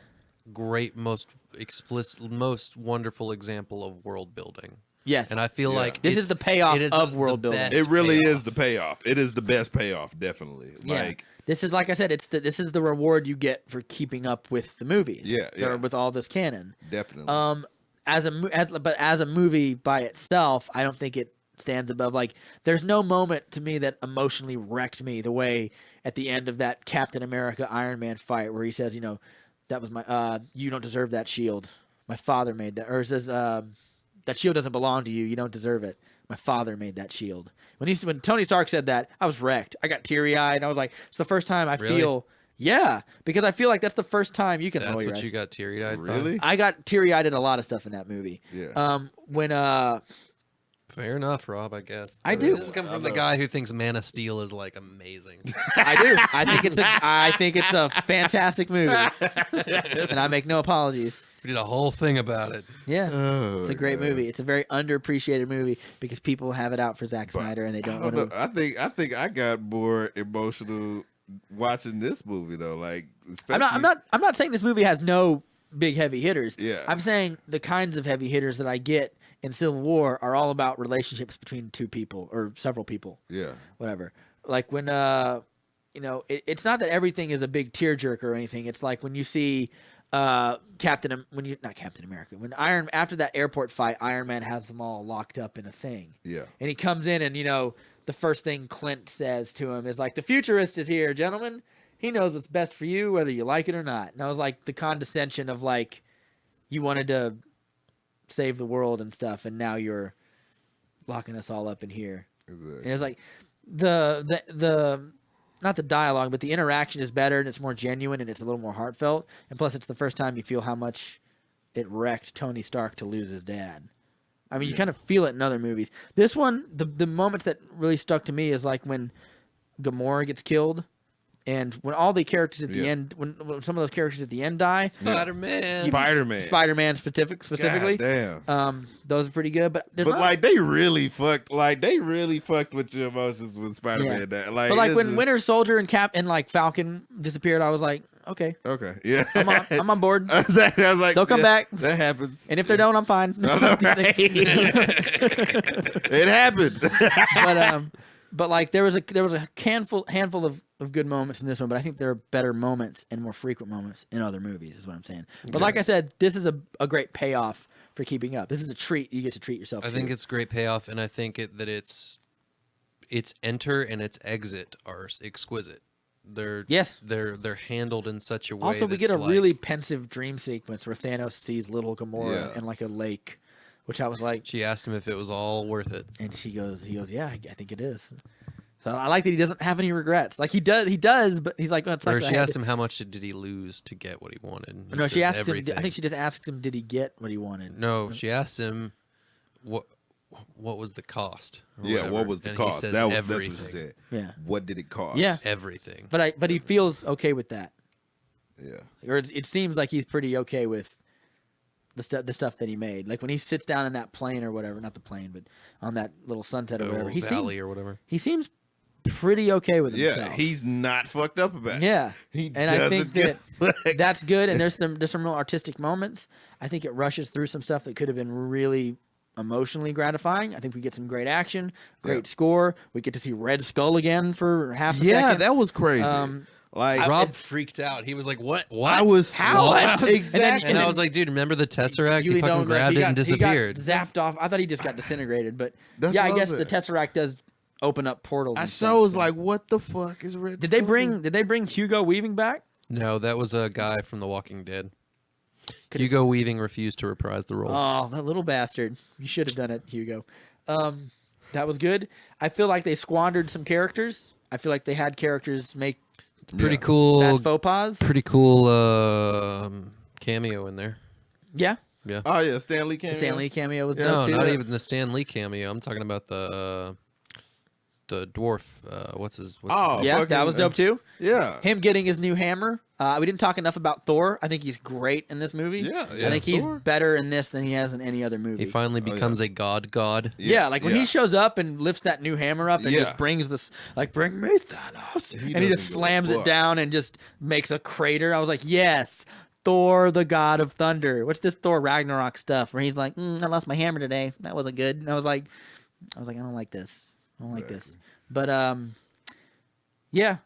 most explicit, most wonderful example of world building. Yes, and I feel like this is the payoff of world building. It really is the payoff. It is the best payoff, definitely. Yeah. Like this is, like I said, this is the reward you get for keeping up with the movies. Yeah. Or with all this canon. Definitely. As a movie by itself, I don't think it stands above. Like, there's no moment to me that emotionally wrecked me the way at the end of that Captain America Iron Man fight where he says, that was my you don't deserve that shield. My father made that, or it says that shield doesn't belong to you. You don't deserve it. My father made that shield. When Tony Stark said that, I was wrecked. I got teary-eyed, and I was like, it's the first time I feel... Yeah, because I feel like that's the first time you can... That's what you got teary-eyed Really? by? I got teary-eyed at a lot of stuff in that movie. Yeah. Fair enough, Rob, I guess. I do. This is coming from the guy who thinks Man of Steel is, like, amazing. I do. I think it's a fantastic movie. And I make no apologies. We did a whole thing about it. Yeah, Oh, it's a great movie. It's a very underappreciated movie because people have it out for Zack Snyder and they don't want to. I think I got more emotional watching this movie though. Like, I'm not saying this movie has no big heavy hitters. Yeah. I'm saying the kinds of heavy hitters that I get in Civil War are all about relationships between two people or several people. Yeah. Whatever. Like when it's not that everything is a big tearjerker or anything. It's like when you see. Not Captain America. After that airport fight, Iron Man has them all locked up in a thing. Yeah. And he comes in and, the first thing Clint says to him is like, the futurist is here, gentlemen. He knows what's best for you, whether you like it or not. And I was like, the condescension of like, you wanted to save the world and stuff, and now you're locking us all up in here. Exactly. And it's like the not the dialogue, but the interaction is better and it's more genuine and it's a little more heartfelt. And plus, it's the first time you feel how much it wrecked Tony Stark to lose his dad. I mean, you kind of feel it in other movies. This one, the moments that really stuck to me is like when Gamora gets killed, and when all the characters at the end, when some of those characters at the end die. Spider-Man specifically. God damn. Those are pretty good, but they really fucked with your emotions when Spider-Man died. Like when Winter Soldier and Cap and like Falcon disappeared, I was like, okay, Okay. Yeah. I'm on board. I was like, They'll come yeah, back. That happens. And if they don't, I'm fine. It happened. But like there was a handful of good moments in this one, but I think there are better moments and more frequent moments in other movies. Is what I'm saying. But like I said, this is a great payoff for keeping up. This is a treat you get to treat yourself. I think it's great payoff, and I think that its enter and its exit are exquisite. They're handled in such a way. Also, we get a really pensive dream sequence where Thanos sees little Gamora in like a lake, which I was like. She asked him if it was all worth it, and he goes, yeah, I think it is. So I like that he doesn't have any regrets. Like he does, but he's like, oh, it's like. Or she asked him how much did he lose to get what he wanted. No, she asked him. I think she just asked him, did he get what he wanted? No, she asked him, what was the cost? Yeah, what was the cost? He says that's everything. what she said. Yeah. What did it cost? Yeah. Everything. But he feels okay with that. Yeah. Or it seems like he's pretty okay with the stuff that he made. Like when he sits down in that plane or whatever, not the plane, but on that little sunset or whatever. He valley seems, or whatever. He seems pretty okay with himself. Yeah, he's not fucked up about it. Yeah. And I think that's good. And there's some real artistic moments. I think it rushes through some stuff that could have been really emotionally gratifying. I think we get some great action, great score. We get to see Red Skull again for half a second. Yeah, that was crazy. Like Rob freaked out. He was like, "What? I was How? What? Exactly. And I was like, "Dude, remember the Tesseract? He fucking grabbed it and disappeared." He got zapped off. I thought he just got disintegrated, but That's yeah, I what guess I the said. Tesseract does open up portals. I and so stuff, was so. like, what the fuck is Red? Did they bring Hugo Weaving back? No, that was a guy from The Walking Dead. Hugo Weaving refused to reprise the role. Oh, that little bastard! You should have done it, Hugo. That was good. I feel like they squandered some characters. I feel like they had characters make Pretty cool. bad faux pas. Pretty cool cameo in there. Yeah, Yeah. Oh yeah, Stan Lee cameo. the Stan Lee cameo was No, dope too. not even the Stan Lee cameo. I'm talking about the dwarf. What's his name? Yeah, fucking- that was dope too. Yeah. Him getting his new hammer. We didn't talk enough about Thor. I think he's great in this movie. Yeah, I yeah, think he's Thor. better in this than he has in any other movie. He finally becomes a god. Yeah, like when he shows up and lifts that new hammer up and Yeah. just brings this, like, bring me Thanos. And he just doesn't give a slams it fuck. down and just makes a crater. I was like, yes, Thor, the god of thunder. What's this Thor Ragnarok stuff where he's like, I lost my hammer today. That wasn't good. And I was like, I don't like this. I don't like this. But, yeah,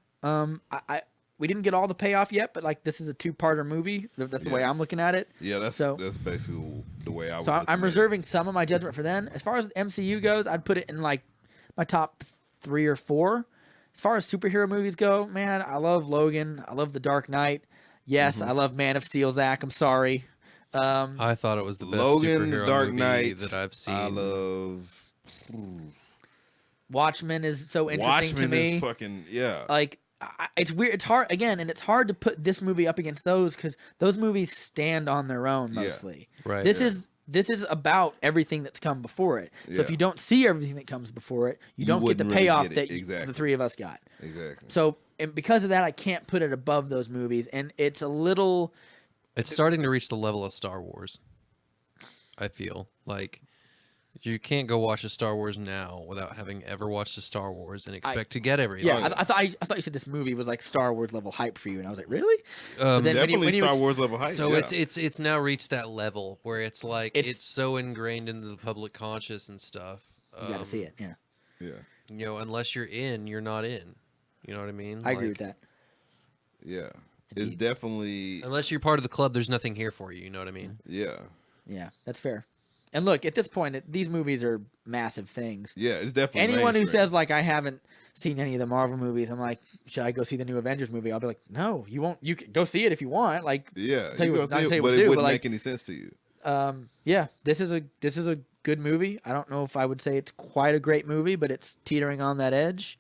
we didn't get all the payoff yet, but like this is a two-parter movie. That's the way I'm looking at it. Yeah, that's basically the way I was. So I'm reserving some of my judgment for then. As far as the MCU goes, I'd put it in like my top 3 or 4. As far as superhero movies go, man, I love Logan. I love The Dark Knight. Yes, I love Man of Steel, Zach. I'm sorry. I thought it was the best Logan, superhero Dark movie Knight that I've seen. I love. Watchmen is so interesting to me. Is fucking Like it's weird. It's hard again, and it's hard to put this movie up against those because those movies stand on their own mostly. Right. This is about everything that's come before it. So if Yeah. you don't see everything that comes before it, you don't get the wouldn't really payoff get that it. Exactly. the 3 of us got. Exactly. So and because of that, I can't put it above those movies, and it's a little. It's starting to reach the level of Star Wars. I feel like you can't go watch a Star Wars now without having ever watched a Star Wars and expect to get everything. Yeah, I thought you said this movie was like Star Wars level hype for you, and I was like, really? But then Definitely when you Star Wars level hype. So yeah. it's now reached that level where it's like It's- it's so ingrained into the public conscious and stuff. You got to see it. Yeah, Yeah. You know, unless you're in, you're not in. You know what I mean? I agree with that. Yeah. It's Indeed. definitely. Unless you're part of the club, there's nothing here for you. You know what I mean? Yeah. Yeah, that's fair. And look, at this point, these movies are massive things. Yeah. It's definitely. Anyone who mainstream. says like I haven't seen any of the Marvel movies, I'm like, should I go see the new Avengers movie? I'll be like, no, you won't. You can go see it if you want. Like, Yeah. tell you You what- go not see say it, what but to it do, wouldn't but, make like- any sense to you. yeah, this is a good movie. I don't know if I would say it's quite a great movie, but it's teetering on that edge.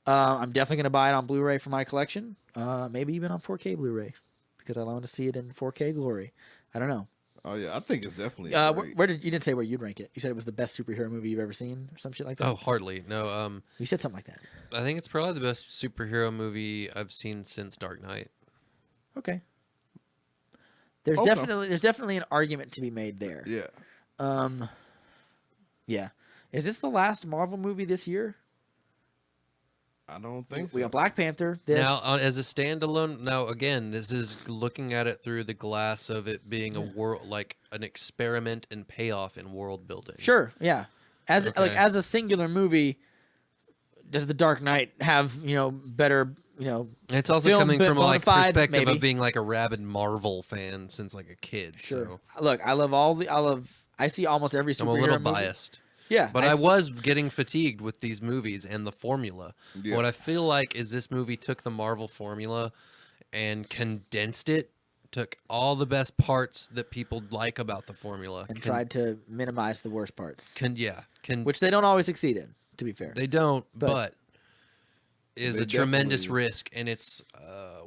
I'm definitely gonna buy it on Blu-ray for my collection. Maybe even on 4K Blu-ray because I want to see it in 4K glory. I don't know. Oh yeah, I think it's definitely. great. Where did you didn't say where you'd rank it? You said it was the best superhero movie you've ever seen, or some shit like that. Oh, hardly. No. You said something like that. I think it's probably the best superhero movie I've seen since Dark Knight. Okay. There's Okay. definitely an argument to be made there. Yeah. Yeah. Is this the last Marvel movie this year? I don't think so. We got Black Panther. This. Now, as a standalone, now again, this is looking at it through the glass of it being a world, like an experiment and payoff in world building. Sure, yeah. As Okay. as a singular movie, does The Dark Knight have better It's also film coming from like bona fides, perspective maybe? of being like a rabid Marvel fan since like a kid. Sure. So Look, I see almost every superhero I'm a little movie. biased. Yeah, But I was getting fatigued with these movies and the formula. Yeah. What I feel like is this movie took the Marvel formula and condensed it, took all the best parts that people like about the formula, and tried to minimize the worst parts, which they don't always succeed in. To be fair, they don't, But- but is They a tremendous definitely- risk, and it's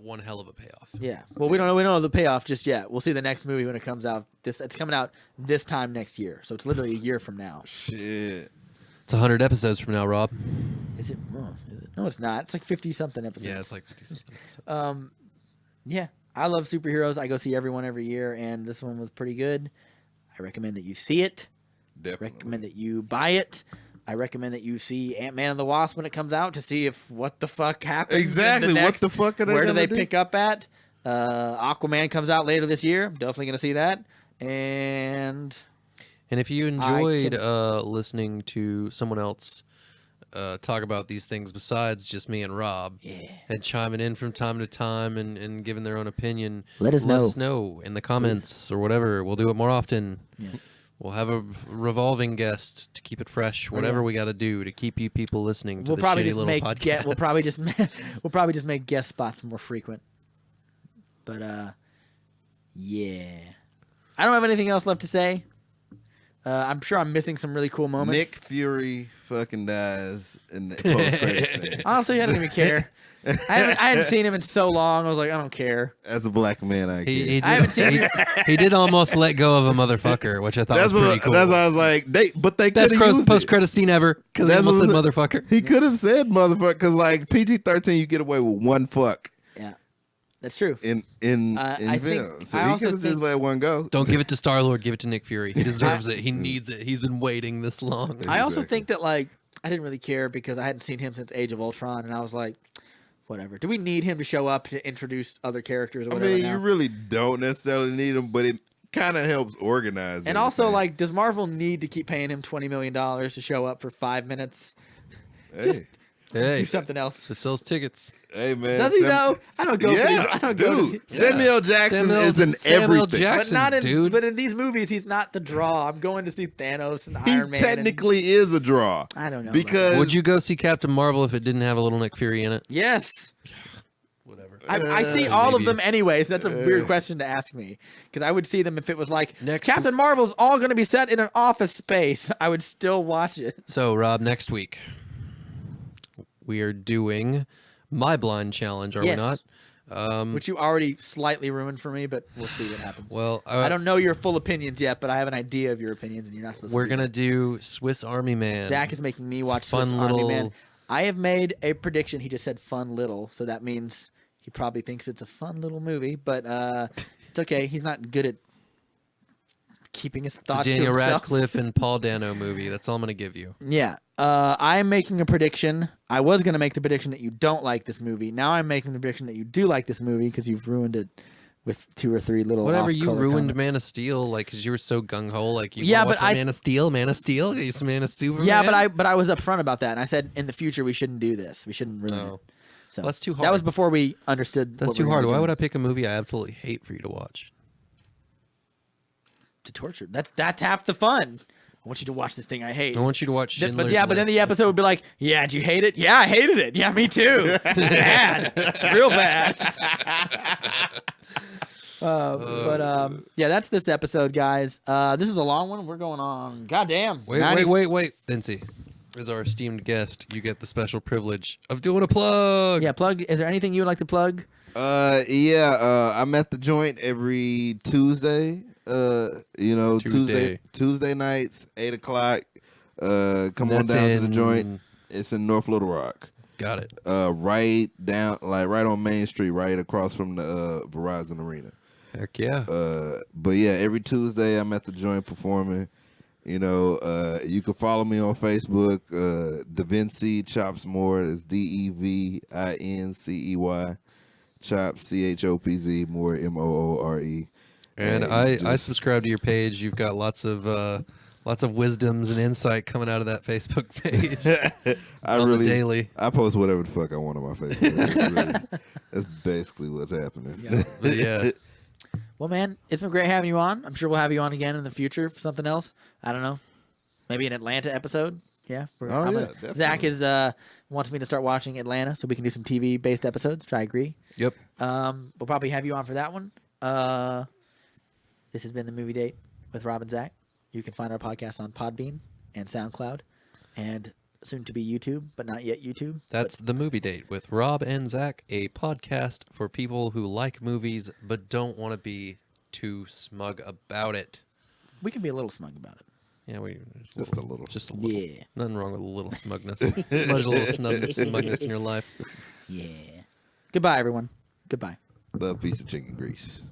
one hell of a payoff. yeah. Well, we don't know the payoff just yet. We'll see the next movie when it comes out. It's coming out this time next year, so it's literally a year from now. Shit. It's 100 episodes from now, Rob. Is it? No, it's not. It's like 50 something episodes. Yeah, it's like 50 something episodes. Yeah, I love superheroes. I go see everyone every year, and this one was pretty good. I recommend that you see it. Definitely. Recommend that you buy it. I recommend that you see Ant-Man and the Wasp when it comes out to see if what the fuck happens. in Exactly, the what next, the fuck are they Where do gonna they do? pick up at? Aquaman comes out later this year. Definitely gonna see that. And And if you I enjoyed can- listening to someone else talk about these things besides just me and Rob, and chiming in from time to time and giving their own opinion, Let us know. know in the comments or whatever. We'll do it more often. We'll have a revolving guest to keep it fresh. Whatever we got to do to keep you people listening to we'll the probably shitty just little make podcast. we'll probably just make guest spots more frequent. But yeah, I don't have anything else left to say. I'm sure I'm missing some really cool moments. Nick Fury fucking dies in the post-credits scene. Honestly, I don't even care. I hadn't seen him in so long. I was like, I don't care. As a black man, I He, can't. he I haven't did, seen he did almost let go of a motherfucker, which I thought That's was pretty what. cool. That's why I was like, they Best could have post credit scene ever because he That's almost said what- motherfucker. He could have said motherfucker because like PG-13, you get away with one fuck Yeah, that's true. in I think- film. So I he also could have just think- let one go. Don't give it to Star Lord. Give it to Nick Fury. He deserves it. He needs it. He's been waiting this long. I also Exactly. think that like I didn't really care because I hadn't seen him since Age of Ultron, and I was like, whatever. Do we need him to show up to introduce other characters or I whatever? mean, now? you really don't necessarily need him, but it kind of helps organize. And also, everything. like, does Marvel need to keep paying him $20 million to show up for 5 minutes? hey, just- Hey, Do something else. it sells tickets. hey man, Does he though? I don't go. Yeah, for these, I don't go. dude. To these, Samuel Jackson is in Samuel everything. Jackson, but not in. dude. But in these movies, he's not the draw. I'm going to see Thanos and He Iron Man. technically is a draw. and, I don't know. because Would you go see Captain Marvel if it didn't have a little Nick Fury in it? Yes. Whatever. I see all of maybe. them anyways. That's a weird question to ask me because I would see them if it was like Next- Captain Marvel's all going to be set in an office space. I would still watch it. So, Rob, next week we are doing my blind challenge, are Yes. we not? Which you already slightly ruined for me, but we'll see what happens. Well, I don't know your full opinions yet, but I have an idea of your opinions, and you're not supposed we're to. gonna do Swiss Army Man. Zach is making me It's a watch fun Swiss Army little- Man. I have made a prediction. He just said fun little, so that means he probably thinks it's a fun little movie, but it's okay. He's not good at keeping his It's a thoughts Daniel to himself. Radcliffe and Paul Dano movie. That's all I'm gonna give you. Yeah. I'm making a prediction. I was going to make the prediction that you don't like this movie. Now I'm making the prediction that you do like this movie because you've ruined it with 2 or 3 little Whatever, you off-color ruined comments. Man of Steel, like, because you were so gung ho, like, you Yeah, wanna but watch I- Man of Steel, you Man of Superman. Yeah, but I was upfront about that, and I said in the future we shouldn't do this. We shouldn't ruin No. it. So That's too That hard. was before we understood. That's too hard. Why would I pick a movie I absolutely hate for you to watch? To torture? That's half the fun. I want you to watch this thing I hate. I want you to watch Schindler's But then the List. episode would be like, yeah, did you hate it? Yeah, I hated it. Yeah, me too. It's bad. It's real bad. Yeah, that's this episode, guys. This is a long one. We're going on. Goddamn. Wait, 90 Devincey, as our esteemed guest, you get the special privilege of doing a plug. Yeah, plug. Is there anything you would like to plug? I'm at the joint every Tuesday. Tuesday nights, 8:00. Come on That's down to the in- joint. It's in North Little Rock. Got it. Right on Main Street, right across from the Verizon Arena. Heck yeah. But yeah, every Tuesday I'm at the joint performing. You know, you can follow me on Facebook, Devincey Chops More. It's DEVINCEY. Chops CHOPZ More MOORE. And I subscribe to your page. You've got lots of wisdoms and insight coming out of that Facebook page. On the daily. I post whatever the fuck I want on my Facebook. That's basically what's happening. Yeah. But yeah. Well, man, it's been great having you on. I'm sure we'll have you on again in the future for something else. I don't know. Maybe an Atlanta episode. Yeah. Definitely. Zach is wants me to start watching Atlanta so we can do some TV-based episodes, which I agree. Yep. We'll probably have you on for that one. This has been The Movie Date with Rob and Zach. You can find our podcast on Podbean and SoundCloud and soon to be YouTube, but not yet YouTube. That's The Movie Date with Rob and Zach, a podcast for people who like movies but don't want to be too smug about it. We can be a little smug about it. Yeah, Just a little. Just a little. Yeah. Nothing wrong with a little smugness. Smudge a little smugness in your life. Yeah. Goodbye, everyone. Goodbye. Love, piece of chicken grease.